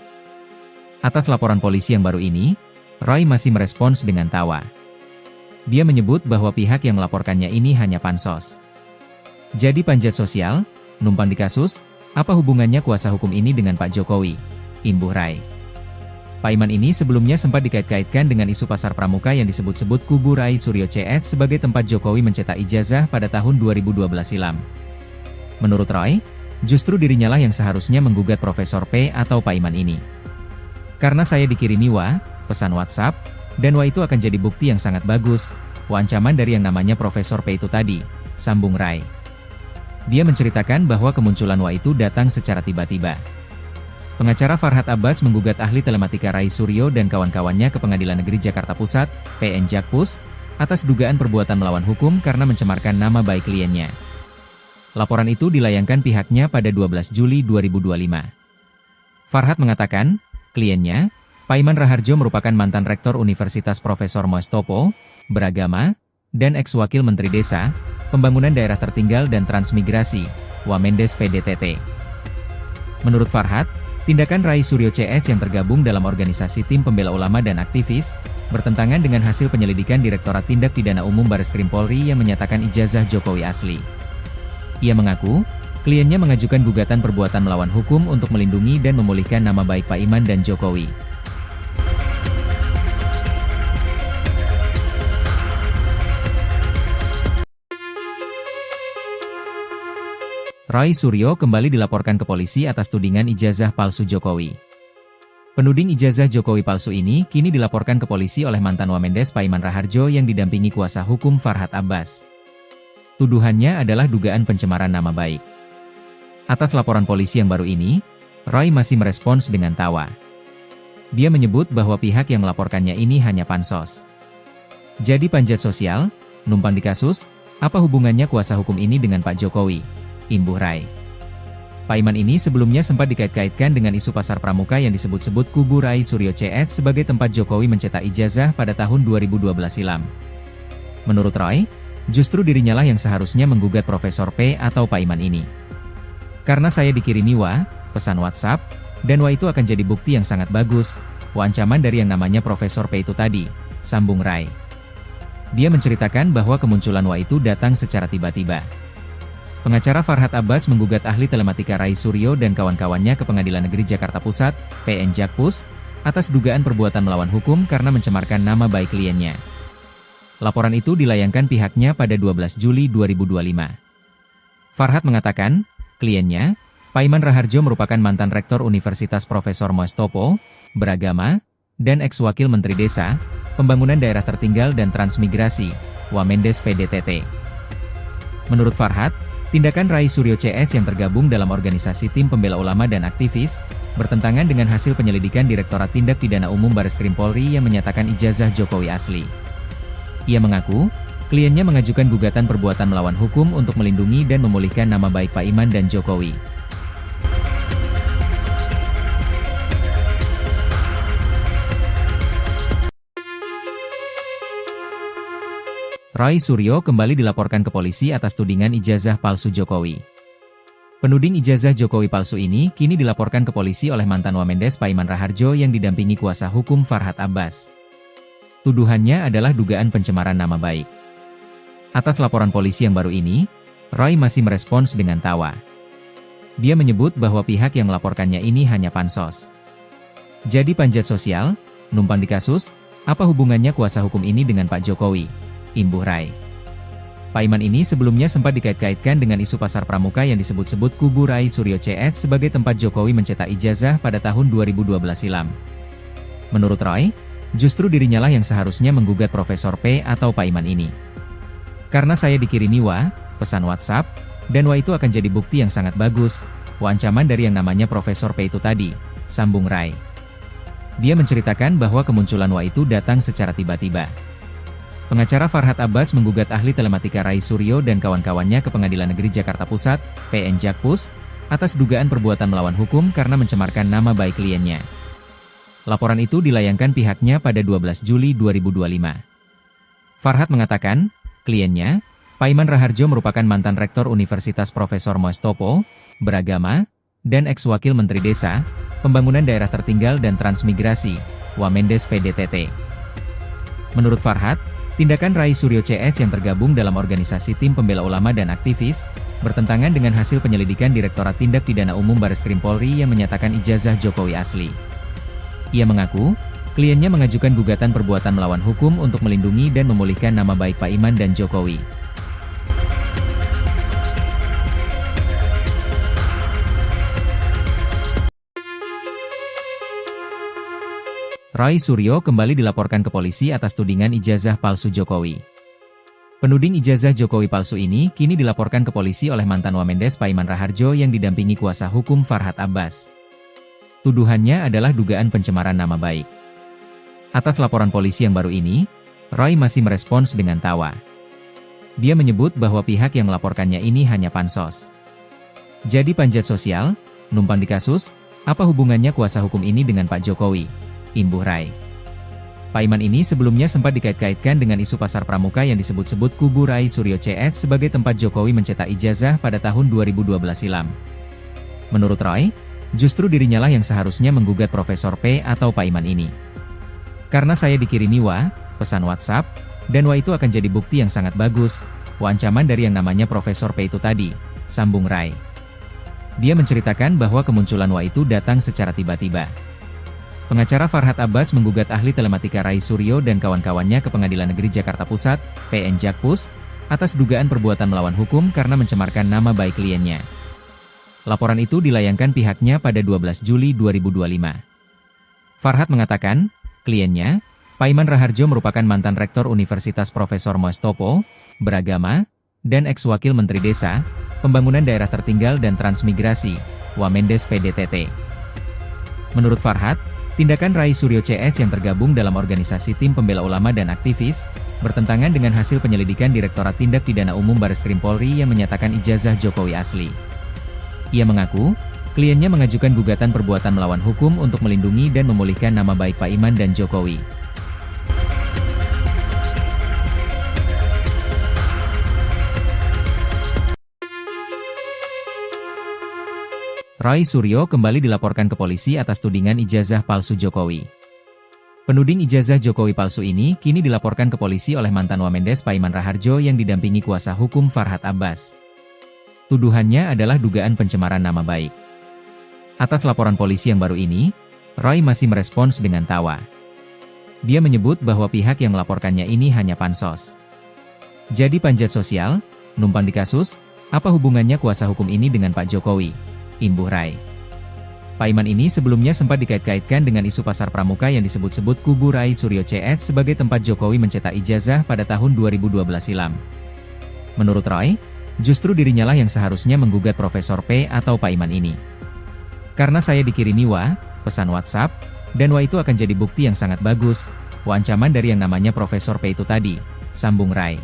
Atas laporan polisi yang baru ini, Rai masih merespons dengan tawa. Dia menyebut bahwa pihak yang melaporkannya ini hanya pansos. Jadi panjat sosial, numpang di kasus, apa hubungannya kuasa hukum ini dengan Pak Jokowi? Imbuh Rai. Paiman ini sebelumnya sempat dikait-kaitkan dengan isu pasar pramuka yang disebut-sebut kubu Rai Suryo CS sebagai tempat Jokowi mencetak ijazah pada tahun 2012 silam. Menurut Rai, justru dirinya lah yang seharusnya menggugat Profesor P atau Paiman ini. Karena saya dikirimi pesan WhatsApp, dan itu akan jadi bukti yang sangat bagus, ancaman dari yang namanya Profesor P itu tadi, sambung Rai. Dia menceritakan bahwa kemunculan itu datang secara tiba-tiba. Pengacara Farhat Abbas menggugat ahli telematika Rai Suryo dan kawan-kawannya ke Pengadilan Negeri Jakarta Pusat, PN Jakpus, atas dugaan perbuatan melawan hukum karena mencemarkan nama baik kliennya. Laporan itu dilayangkan pihaknya pada 12 Juli 2025. Farhat mengatakan, kliennya, Paiman Raharjo merupakan mantan rektor Universitas Profesor Mustopo, beragama, dan ex-wakil Menteri Desa, Pembangunan Daerah Tertinggal dan Transmigrasi, Wamendes PDTT. Menurut Farhat, tindakan Rai Suryo CS yang tergabung dalam organisasi tim pembela ulama dan aktivis, bertentangan dengan hasil penyelidikan Direktorat Tindak Pidana Umum Bareskrim Polri yang menyatakan ijazah Jokowi asli. Ia mengaku, kliennya mengajukan gugatan perbuatan melawan hukum untuk melindungi dan memulihkan nama baik Paiman dan Jokowi. Rai Suryo kembali dilaporkan ke polisi atas tudingan ijazah palsu Jokowi. Penuding ijazah Jokowi palsu ini kini dilaporkan ke polisi oleh mantan Wamendes Paiman Raharjo yang didampingi kuasa hukum Farhat Abbas. Tuduhannya adalah dugaan pencemaran nama baik. Atas laporan polisi yang baru ini, Rai masih merespons dengan tawa. Dia menyebut bahwa pihak yang melaporkannya ini hanya pansos. Jadi panjat sosial, numpang di kasus, apa hubungannya kuasa hukum ini dengan Pak Jokowi? Imbuh Rai. Pak Iman ini sebelumnya sempat dikait-kaitkan dengan isu pasar pramuka yang disebut-sebut kubu Rai Suryo CS sebagai tempat Jokowi mencetak ijazah pada tahun 2012 silam. Menurut Roy, justru dirinya lah yang seharusnya menggugat Profesor P atau Pak Iman ini. Karena saya dikirimi pesan WhatsApp, dan itu akan jadi bukti yang sangat bagus, ancaman dari yang namanya Profesor P itu tadi, sambung Rai. Dia menceritakan bahwa kemunculan itu datang secara tiba-tiba. Pengacara Farhad Abbas menggugat ahli telematika Rai Suryo dan kawan-kawannya ke Pengadilan Negeri Jakarta Pusat, PN Jakpus, atas dugaan perbuatan melawan hukum karena mencemarkan nama baik kliennya. Laporan itu dilayangkan pihaknya pada 12 Juli 2025. Farhad mengatakan, kliennya, Pak Iman Raharjo merupakan mantan rektor Universitas Profesor Mustopo, beragama, dan ex-wakil Menteri Desa, Pembangunan Daerah Tertinggal dan Transmigrasi, Wamendes PDTT. Menurut Farhad, tindakan Rai Suryo CS yang tergabung dalam organisasi tim pembela ulama dan aktivis, bertentangan dengan hasil penyelidikan Direktorat Tindak Pidana Umum Bareskrim Polri yang menyatakan ijazah Jokowi asli. Ia mengaku, kliennya mengajukan gugatan perbuatan melawan hukum untuk melindungi dan memulihkan nama baik Pak Iman dan Jokowi. Rai Suryo kembali dilaporkan ke polisi atas tudingan ijazah palsu Jokowi. Penuding ijazah Jokowi palsu ini kini dilaporkan ke polisi oleh mantan Wamendes Pak Iman Raharjo yang didampingi kuasa hukum Farhad Abbas. Tuduhannya adalah dugaan pencemaran nama baik. Atas laporan polisi yang baru ini, Rai masih merespons dengan tawa. Dia menyebut bahwa pihak yang melaporkannya ini hanya pansos. Jadi panjat sosial, numpang di kasus, apa hubungannya kuasa hukum ini dengan Pak Jokowi? Imbuh Rai. Pak Iman ini sebelumnya sempat dikait-kaitkan dengan isu pasar pramuka yang disebut-sebut kubu Rai Suryo CS sebagai tempat Jokowi mencetak ijazah pada tahun 2012 silam. Menurut Roy, justru dirinya lah yang seharusnya menggugat Profesor P atau Pak Iman ini. Karena saya dikirimi pesan WhatsApp, dan itu akan jadi bukti yang sangat bagus, ancaman dari yang namanya Profesor P itu tadi, sambung Rai. Dia menceritakan bahwa kemunculan itu datang secara tiba-tiba. Pengacara Farhad Abbas menggugat ahli telematika Rai Suryo dan kawan-kawannya ke Pengadilan Negeri Jakarta Pusat, PN Jakpus, atas dugaan perbuatan melawan hukum karena mencemarkan nama baik kliennya. Laporan itu dilayangkan pihaknya pada 12 Juli 2025. Farhad mengatakan, kliennya, Pak Iman Raharjo merupakan mantan rektor Universitas Profesor Mustopo, beragama, dan ex-wakil Menteri Desa, Pembangunan Daerah Tertinggal dan Transmigrasi, Wamendes PDTT. Menurut Farhad, tindakan Rai Suryo CS yang tergabung dalam organisasi tim pembela ulama dan aktivis, bertentangan dengan hasil penyelidikan Direktorat Tindak Pidana Umum Bareskrim Polri yang menyatakan ijazah Jokowi asli. Ia mengaku, kliennya mengajukan gugatan perbuatan melawan hukum untuk melindungi dan memulihkan nama baik Pak Iman dan Jokowi. Rai Suryo kembali dilaporkan ke polisi atas tudingan ijazah palsu Jokowi. Penuding ijazah Jokowi palsu ini kini dilaporkan ke polisi oleh mantan Wamendes Pak Iman Raharjo yang didampingi kuasa hukum Farhad Abbas. Tuduhannya adalah dugaan pencemaran nama baik. Atas laporan polisi yang baru ini, Rai masih merespons dengan tawa. Dia menyebut bahwa pihak yang melaporkannya ini hanya pansos. Jadi panjat sosial, numpang di kasus, apa hubungannya kuasa hukum ini dengan Pak Jokowi? Imbuh Rai. Pak Iman ini sebelumnya sempat dikait-kaitkan dengan isu pasar pramuka yang disebut-sebut kubu Rai Suryo CS sebagai tempat Jokowi mencetak ijazah pada tahun 2012 silam. Menurut Roy, justru dirinya lah yang seharusnya menggugat Profesor P atau Pak Iman ini. Karena saya dikirimi pesan WhatsApp, dan itu akan jadi bukti yang sangat bagus, ancaman dari yang namanya Profesor P itu tadi, sambung Rai. Dia menceritakan bahwa kemunculan itu datang secara tiba-tiba. Pengacara Farhad Abbas menggugat ahli telematika Rai Suryo dan kawan-kawannya ke Pengadilan Negeri Jakarta Pusat, PN Jakpus, atas dugaan perbuatan melawan hukum karena mencemarkan nama baik kliennya. Laporan itu dilayangkan pihaknya pada 12 Juli 2025. Farhad mengatakan, kliennya, Pak Iman Raharjo merupakan mantan rektor Universitas Profesor Mustopo, beragama, dan ex-wakil Menteri Desa, Pembangunan Daerah Tertinggal dan Transmigrasi, Wamendes PDTT. Menurut Farhad, Tindakan Rai Suryo CS yang tergabung dalam organisasi tim pembela ulama dan aktivis, bertentangan dengan hasil penyelidikan Direktorat Tindak Pidana Umum Bareskrim Polri yang menyatakan ijazah Jokowi asli. Ia mengaku, kliennya mengajukan gugatan perbuatan melawan hukum untuk melindungi dan memulihkan nama baik Pak Iman dan Jokowi. Rai Suryo kembali dilaporkan ke polisi atas tudingan ijazah palsu Jokowi. Penuding ijazah Jokowi palsu ini kini dilaporkan ke polisi oleh mantan Wamendes Paiman Raharjo yang didampingi kuasa hukum Farhad Abbas. Tuduhannya adalah dugaan pencemaran nama baik. Atas laporan polisi yang baru ini, Rai masih merespons dengan tawa. Dia menyebut bahwa pihak yang melaporkannya ini hanya pansos. Jadi panjat sosial, numpang di kasus, apa hubungannya kuasa hukum ini dengan Pak Jokowi? Imbuh Rai. Pak Iman ini sebelumnya sempat dikait-kaitkan dengan isu pasar pramuka yang disebut-sebut kubu Rai Suryo CS sebagai tempat Jokowi mencetak ijazah pada tahun 2012 silam. Menurut Rai, justru dirinya lah yang seharusnya menggugat Profesor P atau Pak Iman ini. Karena saya dikirimi pesan WhatsApp, dan itu akan jadi bukti yang sangat bagus, ancaman dari yang namanya Profesor P itu tadi, sambung Rai.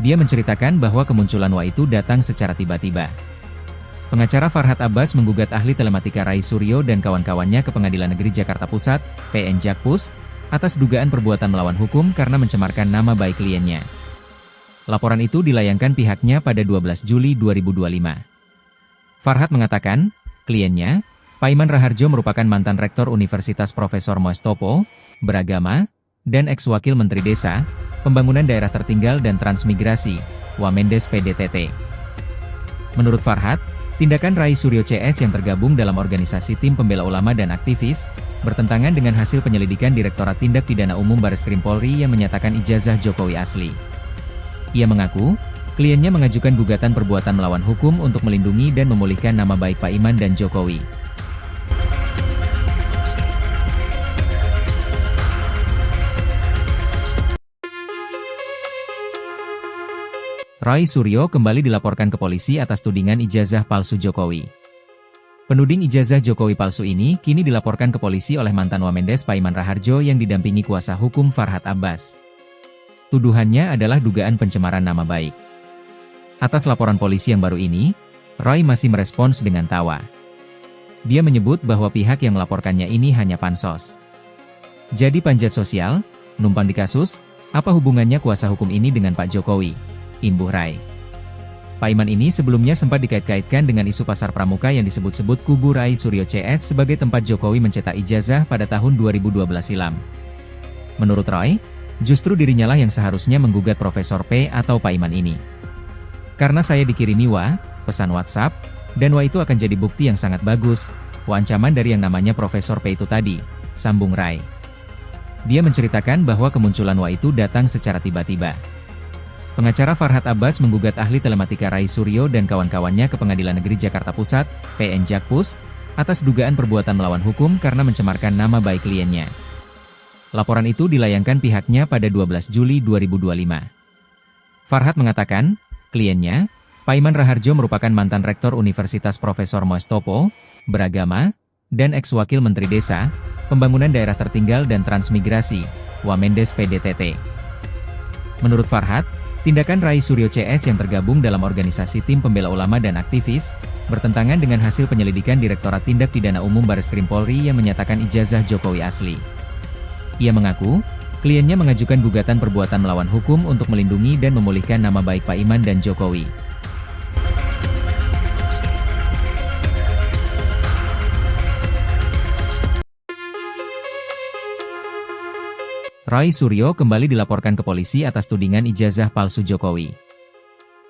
Dia menceritakan bahwa kemunculan itu datang secara tiba-tiba. Pengacara Farhad Abbas menggugat ahli telematika Rai Suryo dan kawan-kawannya ke Pengadilan Negeri Jakarta Pusat, PN Jakpus, atas dugaan perbuatan melawan hukum karena mencemarkan nama baik kliennya. Laporan itu dilayangkan pihaknya pada 12 Juli 2025. Farhad mengatakan, kliennya, Paiman Raharjo merupakan mantan rektor Universitas Profesor Mustopo, beragama, dan ex-wakil Menteri Desa, Pembangunan Daerah Tertinggal dan Transmigrasi, Wamendes PDTT. Menurut Farhad, tindakan Rai Suryo CS yang tergabung dalam organisasi tim pembela ulama dan aktivis, bertentangan dengan hasil penyelidikan Direktorat Tindak Pidana Umum Bareskrim Polri yang menyatakan ijazah Jokowi asli. Ia mengaku, kliennya mengajukan gugatan perbuatan melawan hukum untuk melindungi dan memulihkan nama baik Pak Iman dan Jokowi. Rai Suryo kembali dilaporkan ke polisi atas tudingan ijazah palsu Jokowi. Penuding ijazah Jokowi palsu ini kini dilaporkan ke polisi oleh mantan Wamendes Paiman Raharjo yang didampingi kuasa hukum Farhad Abbas. Tuduhannya adalah dugaan pencemaran nama baik. Atas laporan polisi yang baru ini, Rai masih merespons dengan tawa. Dia menyebut bahwa pihak yang melaporkannya ini hanya pansos. Jadi panjat sosial, numpang di kasus, apa hubungannya kuasa hukum ini dengan Pak Jokowi? Imbuh Rai. Pak Iman ini sebelumnya sempat dikait-kaitkan dengan isu pasar pramuka yang disebut-sebut kubu Rai Suryo CS sebagai tempat Jokowi mencetak ijazah pada tahun 2012 silam. Menurut Rai, justru dirinya lah yang seharusnya menggugat Profesor P atau Pak Iman ini. Karena saya dikirimi pesan WhatsApp, dan itu akan jadi bukti yang sangat bagus, ancaman dari yang namanya Profesor P itu tadi, sambung Rai. Dia menceritakan bahwa kemunculan itu datang secara tiba-tiba. Pengacara Farhad Abbas menggugat ahli telematika Rai Suryo dan kawan-kawannya ke Pengadilan Negeri Jakarta Pusat, PN Jakpus, atas dugaan perbuatan melawan hukum karena mencemarkan nama baik kliennya. Laporan itu dilayangkan pihaknya pada 12 Juli 2025. Farhad mengatakan, kliennya, Paiman Raharjo merupakan mantan rektor Universitas Profesor Mustopo, beragama, dan ex-wakil Menteri Desa, Pembangunan Daerah Tertinggal dan Transmigrasi, Wamendes PDTT. Menurut Farhad, tindakan Rai Suryo CS yang tergabung dalam organisasi tim pembela ulama dan aktivis, bertentangan dengan hasil penyelidikan Direktorat Tindak Pidana Umum Bareskrim Polri yang menyatakan ijazah Jokowi asli. Ia mengaku, kliennya mengajukan gugatan perbuatan melawan hukum untuk melindungi dan memulihkan nama baik Pak Iman dan Jokowi. Rai Suryo kembali dilaporkan ke polisi atas tudingan ijazah palsu Jokowi.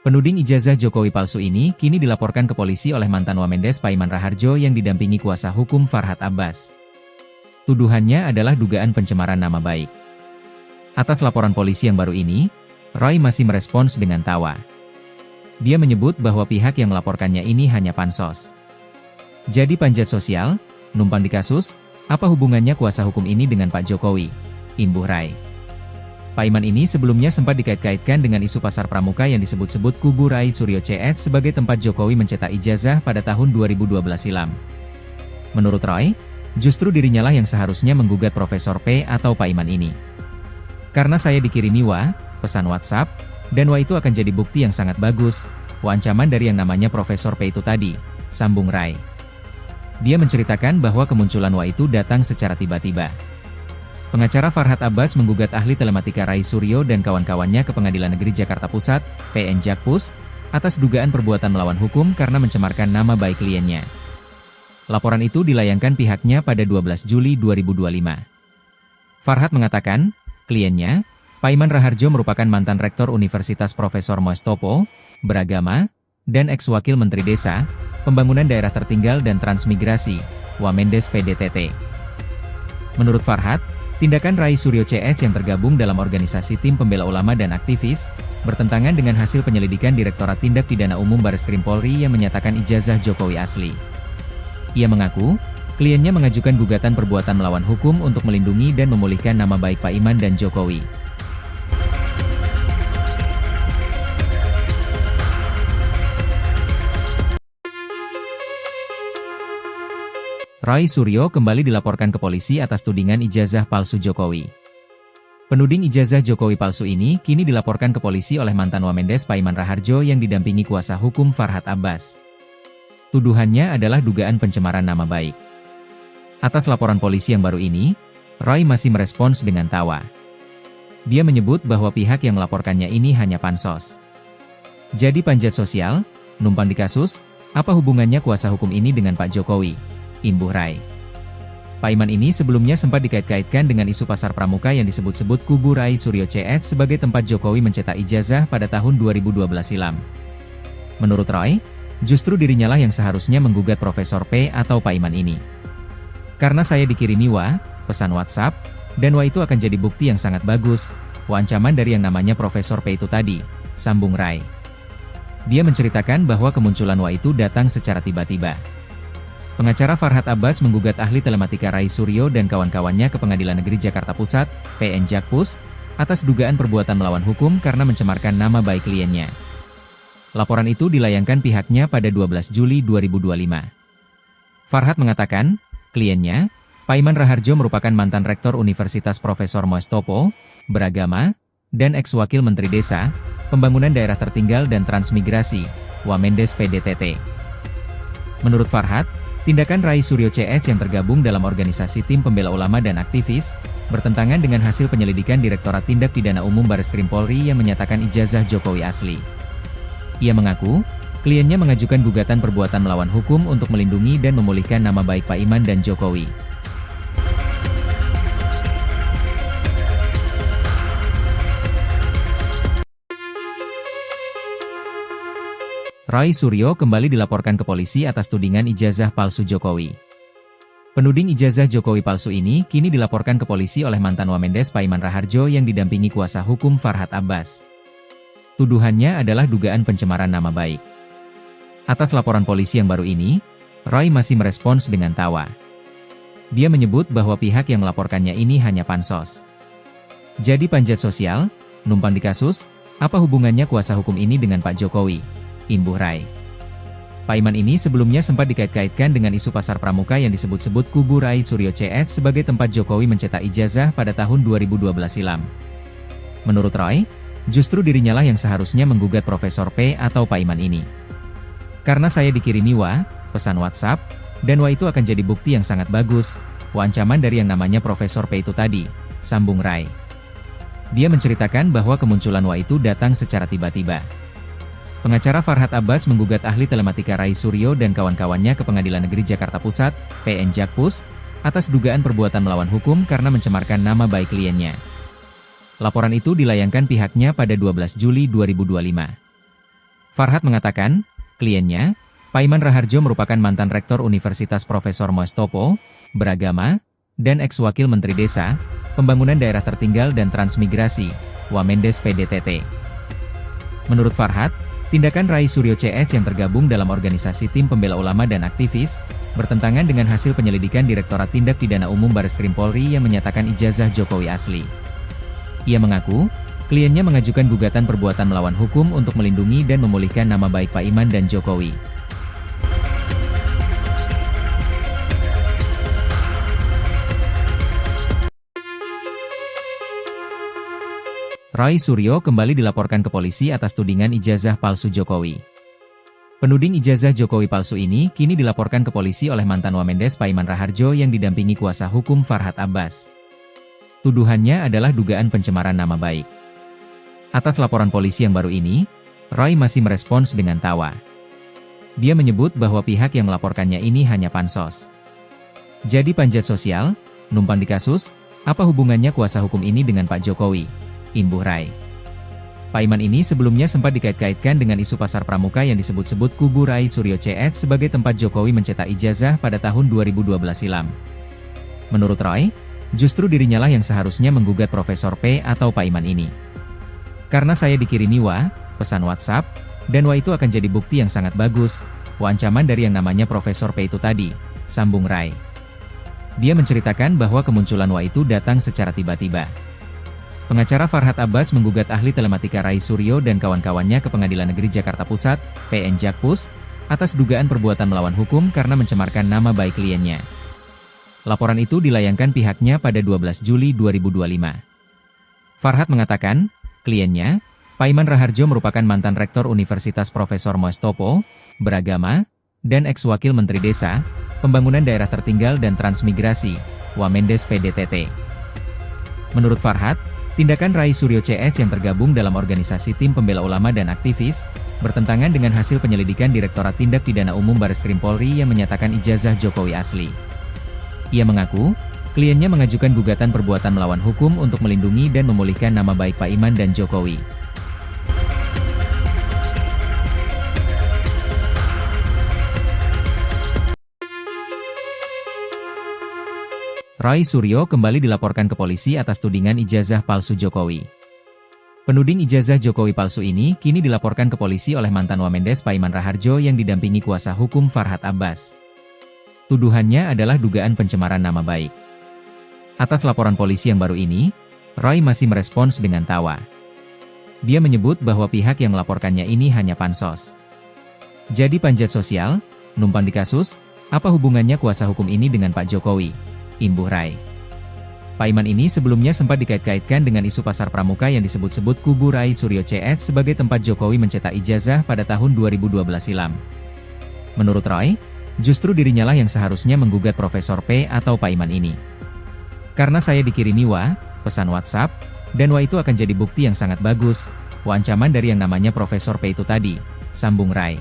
Penuding ijazah Jokowi palsu ini kini dilaporkan ke polisi oleh mantan Wamendes Paiman Raharjo yang didampingi kuasa hukum Farhad Abbas. Tuduhannya adalah dugaan pencemaran nama baik. Atas laporan polisi yang baru ini, Rai masih merespons dengan tawa. Dia menyebut bahwa pihak yang melaporkannya ini hanya pansos. Jadi panjat sosial, numpang di kasus, apa hubungannya kuasa hukum ini dengan Pak Jokowi? Imbuh Rai. Pak Iman ini sebelumnya sempat dikait-kaitkan dengan isu pasar pramuka yang disebut-sebut kubu Rai Suryo CS sebagai tempat Jokowi mencetak ijazah pada tahun 2012 silam. Menurut Rai, Justru dirinya lah yang seharusnya menggugat Profesor P atau Pak Iman ini. Karena saya dikirimi pesan WhatsApp, dan itu akan jadi bukti yang sangat bagus, ancaman dari yang namanya Profesor P itu tadi, sambung Rai. Dia menceritakan bahwa kemunculan itu datang secara tiba-tiba. Pengacara Farhat Abbas menggugat ahli telematika Rai Suryo dan kawan-kawannya ke Pengadilan Negeri Jakarta Pusat, PN Jakpus, atas dugaan perbuatan melawan hukum karena mencemarkan nama baik kliennya. Laporan itu dilayangkan pihaknya pada 12 Juli 2025. Farhat mengatakan, kliennya, Pak Iman Raharjo merupakan mantan rektor Universitas Profesor Mustopo, beragama, dan ex-wakil Menteri Desa, Pembangunan Daerah Tertinggal dan Transmigrasi, Wamendes PDTT. Menurut Farhat, tindakan Rai Suryo CS yang tergabung dalam organisasi tim pembela ulama dan aktivis, bertentangan dengan hasil penyelidikan Direktorat Tindak Pidana Umum Bareskrim Polri yang menyatakan ijazah Jokowi asli. Ia mengaku, kliennya mengajukan gugatan perbuatan melawan hukum untuk melindungi dan memulihkan nama baik Pak Iman dan Jokowi. Rai Suryo kembali dilaporkan ke polisi atas tudingan ijazah palsu Jokowi. Penuding ijazah Jokowi palsu ini kini dilaporkan ke polisi oleh mantan Wamendes Pak Iman Raharjo yang didampingi kuasa hukum Farhat Abbas. Tuduhannya adalah dugaan pencemaran nama baik. Atas laporan polisi yang baru ini, Rai masih merespons dengan tawa. Dia menyebut bahwa pihak yang melaporkannya ini hanya pansos. Jadi panjat sosial, numpang di kasus, apa hubungannya kuasa hukum ini dengan Pak Jokowi? Imbuh Rai. Pak Iman ini sebelumnya sempat dikait-kaitkan dengan isu pasar pramuka yang disebut-sebut kubu Rai Suryo CS sebagai tempat Jokowi mencetak ijazah pada tahun 2012 silam. Menurut Rai, justru dirinya lah yang seharusnya menggugat Profesor P atau Pak Iman ini. Karena saya dikirimi pesan WhatsApp, dan itu akan jadi bukti yang sangat bagus, ancaman dari yang namanya Profesor P itu tadi, sambung Rai. Dia menceritakan bahwa kemunculan itu datang secara tiba-tiba. Pengacara Farhat Abbas menggugat ahli telematika Rai Suryo dan kawan-kawannya ke Pengadilan Negeri Jakarta Pusat, PN Jakpus, atas dugaan perbuatan melawan hukum karena mencemarkan nama baik kliennya. Laporan itu dilayangkan pihaknya pada 12 Juli 2025. Farhat mengatakan, kliennya, Pak Iman Raharjo merupakan mantan rektor Universitas Profesor Mustopo, beragama, dan ex-wakil Menteri Desa, Pembangunan Daerah Tertinggal dan Transmigrasi, Wamendes PDTT. Menurut Farhat, tindakan Rai Suryo CS yang tergabung dalam organisasi tim pembela ulama dan aktivis, bertentangan dengan hasil penyelidikan Direktorat Tindak Pidana Umum Bareskrim Polri yang menyatakan ijazah Jokowi asli. Ia mengaku, kliennya mengajukan gugatan perbuatan melawan hukum untuk melindungi dan memulihkan nama baik Pak Iman dan Jokowi. Rai Suryo kembali dilaporkan ke polisi atas tudingan ijazah palsu Jokowi. Penuding ijazah Jokowi palsu ini kini dilaporkan ke polisi oleh mantan Wamendes Pak Iman Raharjo yang didampingi kuasa hukum Farhat Abbas. Tuduhannya adalah dugaan pencemaran nama baik. Atas laporan polisi yang baru ini, Rai masih merespons dengan tawa. Dia menyebut bahwa pihak yang melaporkannya ini hanya pansos. Jadi panjat sosial, numpang di kasus, apa hubungannya kuasa hukum ini dengan Pak Jokowi? Imbuh Rai. Pak Iman ini sebelumnya sempat dikait-kaitkan dengan isu pasar pramuka yang disebut-sebut kubu Rai Suryo CS sebagai tempat Jokowi mencetak ijazah pada tahun 2012 silam. Menurut Rai, justru dirinya lah yang seharusnya menggugat Profesor P atau Pak Iman ini. Karena saya dikirimi pesan WhatsApp, dan itu akan jadi bukti yang sangat bagus, ancaman dari yang namanya Profesor P itu tadi, sambung Rai. Dia menceritakan bahwa kemunculan itu datang secara tiba-tiba. Pengacara Farhat Abbas menggugat ahli telematika Rai Suryo dan kawan-kawannya ke Pengadilan Negeri Jakarta Pusat, PN Jakpus, atas dugaan perbuatan melawan hukum karena mencemarkan nama baik kliennya. Laporan itu dilayangkan pihaknya pada 12 Juli 2025. Farhat mengatakan, kliennya, Pak Iman Raharjo merupakan mantan rektor Universitas Profesor Mustopo, beragama, dan ex-wakil Menteri Desa, Pembangunan Daerah Tertinggal dan Transmigrasi, Wamendes PDTT. Menurut Farhat, tindakan Rai Suryo CS yang tergabung dalam organisasi tim pembela ulama dan aktivis, bertentangan dengan hasil penyelidikan Direktorat Tindak Pidana Umum Bareskrim Polri yang menyatakan ijazah Jokowi asli. Ia mengaku, kliennya mengajukan gugatan perbuatan melawan hukum untuk melindungi dan memulihkan nama baik Pak Iman dan Jokowi. Roy Suryo kembali dilaporkan ke polisi atas tudingan ijazah palsu Jokowi. Penuding ijazah Jokowi palsu ini kini dilaporkan ke polisi oleh mantan Wamendes Paiman Raharjo yang didampingi kuasa hukum Farhad Abbas. Tuduhannya adalah dugaan pencemaran nama baik. Atas laporan polisi yang baru ini, Roy masih merespons dengan tawa. Dia menyebut bahwa pihak yang melaporkannya ini hanya pansos. Jadi panjat sosial, numpang di kasus, apa hubungannya kuasa hukum ini dengan Pak Jokowi? Imbuh Rai. Paiman ini sebelumnya sempat dikait-kaitkan dengan isu pasar pramuka yang disebut-sebut kubu Rai Suryo CS sebagai tempat Jokowi mencetak ijazah pada tahun 2012 silam. Menurut Roy, justru dirinya lah yang seharusnya menggugat Profesor P atau Paiman ini. Karena saya dikirimi pesan WhatsApp, dan itu akan jadi bukti yang sangat bagus, ancaman dari yang namanya Profesor P itu tadi, sambung Rai. Dia menceritakan bahwa kemunculan itu datang secara tiba-tiba. Pengacara Farhad Abbas menggugat ahli telematika Rai Suryo dan kawan-kawannya ke Pengadilan Negeri Jakarta Pusat, PN Jakpus, atas dugaan perbuatan melawan hukum karena mencemarkan nama baik kliennya. Laporan itu dilayangkan pihaknya pada 12 Juli 2025. Farhad mengatakan, kliennya, Paiman Raharjo merupakan mantan rektor Universitas Profesor Mustopo, beragama, dan ex-wakil Menteri Desa, Pembangunan Daerah Tertinggal dan Transmigrasi, Wamendes PDTT. Menurut Farhad, tindakan Rai Suryo CS yang tergabung dalam organisasi tim pembela ulama dan aktivis, bertentangan dengan hasil penyelidikan Direktorat Tindak Pidana Umum Bareskrim Polri yang menyatakan ijazah Jokowi asli. Ia mengaku, kliennya mengajukan gugatan perbuatan melawan hukum untuk melindungi dan memulihkan nama baik Paiman dan Jokowi. Roy Suryo kembali dilaporkan ke polisi atas tudingan ijazah palsu Jokowi. Penuding ijazah Jokowi palsu ini kini dilaporkan ke polisi oleh mantan Wamendes Paiman Raharjo yang didampingi kuasa hukum Farhad Abbas. Tuduhannya adalah dugaan pencemaran nama baik. Atas laporan polisi yang baru ini, Roy masih merespons dengan tawa. Dia menyebut bahwa pihak yang melaporkannya ini hanya pansos. Jadi panjat sosial, numpang di kasus, apa hubungannya kuasa hukum ini dengan Pak Jokowi? Imbuh Rai. Paiman ini sebelumnya sempat dikait-kaitkan dengan isu pasar pramuka yang disebut-sebut kubu Rai Suryo CS sebagai tempat Jokowi mencetak ijazah pada tahun 2012 silam. Menurut Roy, justru dirinya lah yang seharusnya menggugat Profesor P atau Paiman ini. Karena saya dikirimi pesan WhatsApp, dan itu akan jadi bukti yang sangat bagus, ancaman dari yang namanya Profesor P itu tadi, sambung Rai.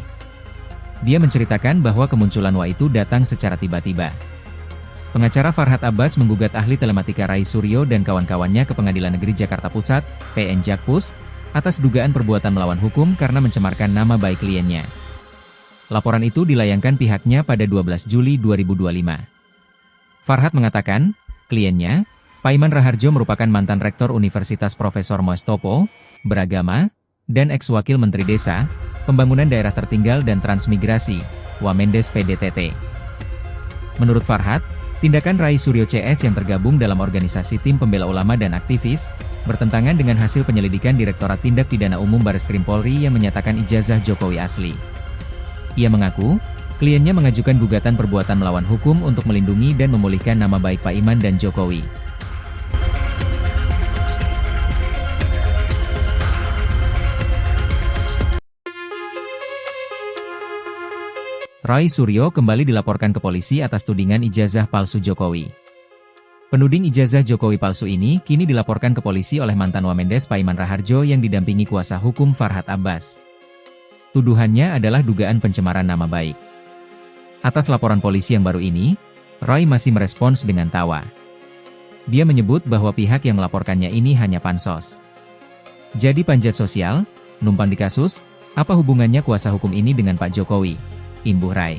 Dia menceritakan bahwa kemunculan itu datang secara tiba-tiba. Pengacara Farhad Abbas menggugat ahli telematika Rai Suryo dan kawan-kawannya ke Pengadilan Negeri Jakarta Pusat, PN Jakpus, atas dugaan perbuatan melawan hukum karena mencemarkan nama baik kliennya. Laporan itu dilayangkan pihaknya pada 12 Juli 2025. Farhad mengatakan, kliennya, Paiman Raharjo merupakan mantan rektor Universitas Profesor Mustopo, beragama, dan ex-wakil Menteri Desa, Pembangunan Daerah Tertinggal dan Transmigrasi, Wamendes PDTT. Menurut Farhad, tindakan Rai Suryo CS yang tergabung dalam organisasi tim pembela ulama dan aktivis, bertentangan dengan hasil penyelidikan Direktorat Tindak Pidana Umum Bareskrim Polri yang menyatakan ijazah Jokowi asli. Ia mengaku, kliennya mengajukan gugatan perbuatan melawan hukum untuk melindungi dan memulihkan nama baik Paiman dan Jokowi. Roy Suryo kembali dilaporkan ke polisi atas tudingan ijazah palsu Jokowi. Penuding ijazah Jokowi palsu ini kini dilaporkan ke polisi oleh mantan Wamendes Paiman Raharjo yang didampingi kuasa hukum Farhad Abbas. Tuduhannya adalah dugaan pencemaran nama baik. Atas laporan polisi yang baru ini, Roy masih merespons dengan tawa. Dia menyebut bahwa pihak yang melaporkannya ini hanya pansos. Jadi panjat sosial, numpang di kasus, apa hubungannya kuasa hukum ini dengan Pak Jokowi? Imbuh Rai.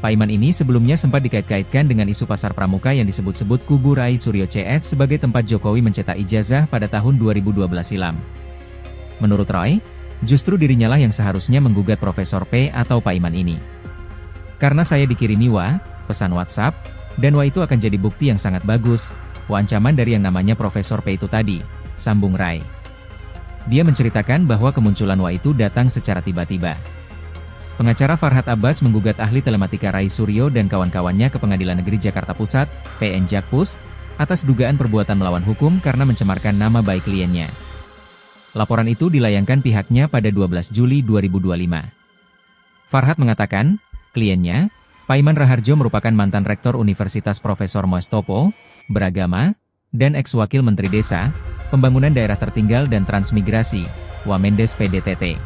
Paiman ini sebelumnya sempat dikait-kaitkan dengan isu pasar pramuka yang disebut-sebut kubu Rai Suryo CS sebagai tempat Jokowi mencetak ijazah pada tahun 2012 silam. Menurut Roy, justru dirinya lah yang seharusnya menggugat Profesor P atau Paiman ini. Karena saya dikirimi pesan WhatsApp, dan itu akan jadi bukti yang sangat bagus, ancaman dari yang namanya Profesor P itu tadi, sambung Rai. Dia menceritakan bahwa kemunculan itu datang secara tiba-tiba. Pengacara Farhad Abbas menggugat ahli telematika Rai Suryo dan kawan-kawannya ke Pengadilan Negeri Jakarta Pusat, PN Jakpus, atas dugaan perbuatan melawan hukum karena mencemarkan nama baik kliennya. Laporan itu dilayangkan pihaknya pada 12 Juli 2025. Farhat mengatakan, kliennya, Paiman Raharjo merupakan mantan rektor Universitas Profesor Mustopo, beragama, dan ex-wakil Menteri Desa, Pembangunan Daerah Tertinggal dan Transmigrasi, Wamendes PDTT.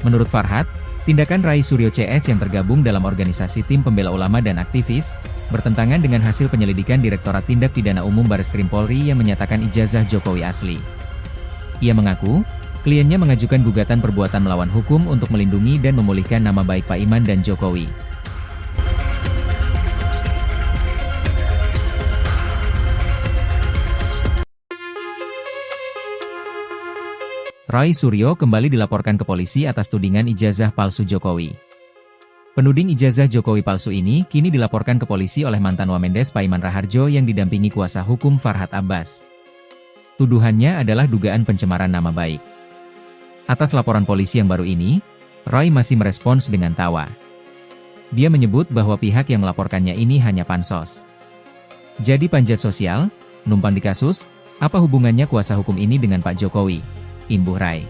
Menurut Farhat, tindakan Rai Suryo CS yang tergabung dalam organisasi tim pembela ulama dan aktivis, bertentangan dengan hasil penyelidikan Direktorat Tindak Pidana Umum Bareskrim Polri yang menyatakan ijazah Jokowi asli. Ia mengaku, kliennya mengajukan gugatan perbuatan melawan hukum untuk melindungi dan memulihkan nama baik Paiman dan Jokowi. Rai Suryo kembali dilaporkan ke polisi atas tudingan ijazah palsu Jokowi. Penuding ijazah Jokowi palsu ini kini dilaporkan ke polisi oleh mantan Wamendes Paiman Raharjo yang didampingi kuasa hukum Farhat Abbas. Tuduhannya adalah dugaan pencemaran nama baik. Atas laporan polisi yang baru ini, Rai masih merespons dengan tawa. Dia menyebut bahwa pihak yang melaporkannya ini hanya pansos. Jadi panjat sosial, numpang di kasus, apa hubungannya kuasa hukum ini dengan Pak Jokowi? Imbuh Rai.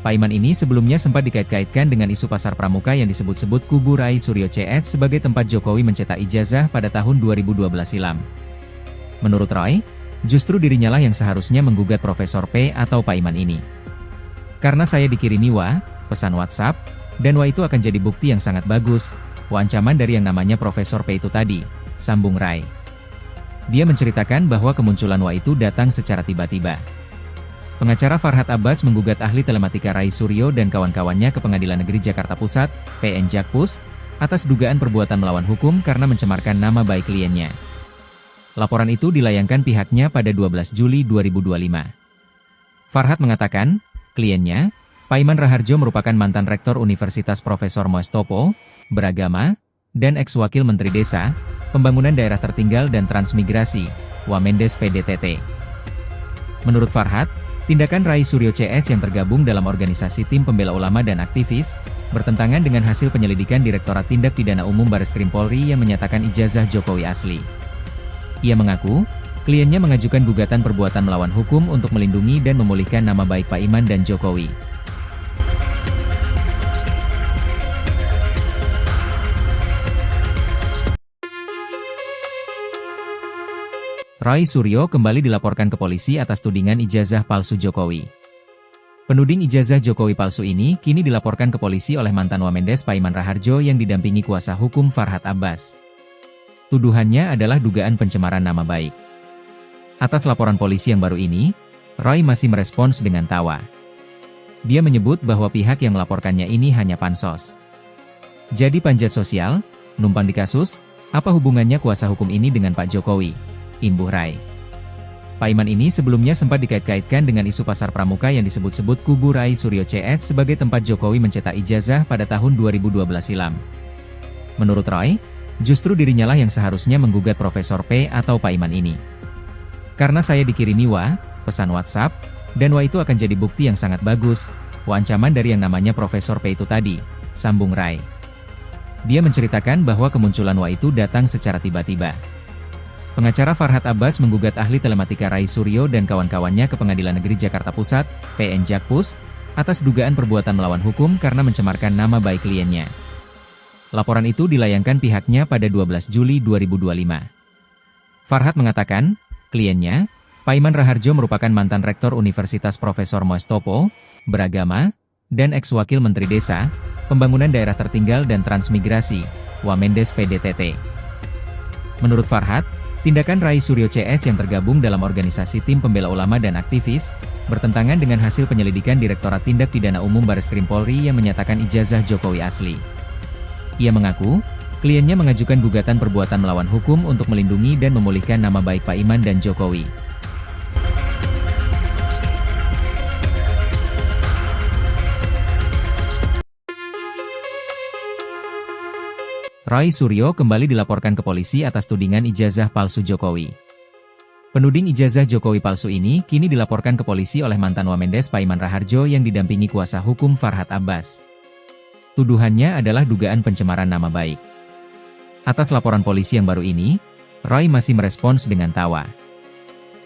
Paiman ini sebelumnya sempat dikait-kaitkan dengan isu pasar pramuka yang disebut-sebut kubu Rai Suryo CS sebagai tempat Jokowi mencetak ijazah pada tahun 2012 silam. Menurut Rai, justru dirinya lah yang seharusnya menggugat Profesor P atau Paiman ini. Karena saya dikirimi pesan WhatsApp, dan itu akan jadi bukti yang sangat bagus, ancaman dari yang namanya Profesor P itu tadi, sambung Rai. Dia menceritakan bahwa kemunculan itu datang secara tiba-tiba. Pengacara Farhat Abbas menggugat ahli telematika Rai Suryo dan kawan-kawannya ke Pengadilan Negeri Jakarta Pusat, PN Jakpus, atas dugaan perbuatan melawan hukum karena mencemarkan nama baik kliennya. Laporan itu dilayangkan pihaknya pada 12 Juli 2025. Farhat mengatakan, kliennya, Paiman Raharjo merupakan mantan rektor Universitas Profesor Mustopo, beragama, dan ex-wakil Menteri Desa, Pembangunan Daerah Tertinggal dan Transmigrasi, Wamendes PDTT. Menurut Farhat, tindakan Rai Suryo CS yang tergabung dalam organisasi tim pembela ulama dan aktivis, bertentangan dengan hasil penyelidikan Direktorat Tindak Pidana Umum Bareskrim Polri yang menyatakan ijazah Jokowi asli. Ia mengaku, kliennya mengajukan gugatan perbuatan melawan hukum untuk melindungi dan memulihkan nama baik Paiman dan Jokowi. Rai Suryo kembali dilaporkan ke polisi atas tudingan ijazah palsu Jokowi. Penuding ijazah Jokowi palsu ini kini dilaporkan ke polisi oleh mantan Wamendes Paiman Raharjo yang didampingi kuasa hukum Farhat Abbas. Tuduhannya adalah dugaan pencemaran nama baik. Atas laporan polisi yang baru ini, Rai masih merespons dengan tawa. Dia menyebut bahwa pihak yang melaporkannya ini hanya pansos. Jadi panjat sosial, numpang di kasus, apa hubungannya kuasa hukum ini dengan Pak Jokowi? Imbuh Rai. Paiman ini sebelumnya sempat dikait-kaitkan dengan isu pasar pramuka yang disebut-sebut kubu Rai Suryo CS sebagai tempat Jokowi mencetak ijazah pada tahun 2012 silam. Menurut Rai, justru dirinya lah yang seharusnya menggugat Profesor P atau Paiman ini. Karena saya dikirimi pesan WhatsApp, dan itu akan jadi bukti yang sangat bagus, ancaman dari yang namanya Profesor P itu tadi, sambung Rai. Dia menceritakan bahwa kemunculan itu datang secara tiba-tiba. Pengacara Farhat Abbas menggugat ahli telematika Rai Suryo dan kawan-kawannya ke Pengadilan Negeri Jakarta Pusat, PN Jakpus, atas dugaan perbuatan melawan hukum karena mencemarkan nama baik kliennya. Laporan itu dilayangkan pihaknya pada 12 Juli 2025. Farhat mengatakan, kliennya, Paiman Raharjo merupakan mantan rektor Universitas Profesor Mustopo, beragama, dan ex-wakil Menteri Desa, Pembangunan Daerah Tertinggal dan Transmigrasi, Wamendes PDTT. Menurut Farhat, tindakan Rai Suryo CS yang tergabung dalam organisasi tim pembela ulama dan aktivis, bertentangan dengan hasil penyelidikan Direktorat Tindak Pidana Umum Bareskrim Polri yang menyatakan ijazah Jokowi asli. Ia mengaku, kliennya mengajukan gugatan perbuatan melawan hukum untuk melindungi dan memulihkan nama baik Paiman dan Jokowi. Rai Suryo kembali dilaporkan ke polisi atas tudingan ijazah palsu Jokowi. Penuding ijazah Jokowi palsu ini kini dilaporkan ke polisi oleh mantan Wamendes Paiman Raharjo yang didampingi kuasa hukum Farhat Abbas. Tuduhannya adalah dugaan pencemaran nama baik. Atas laporan polisi yang baru ini, Rai masih merespons dengan tawa.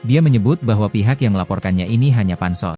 Dia menyebut bahwa pihak yang melaporkannya ini hanya pansos.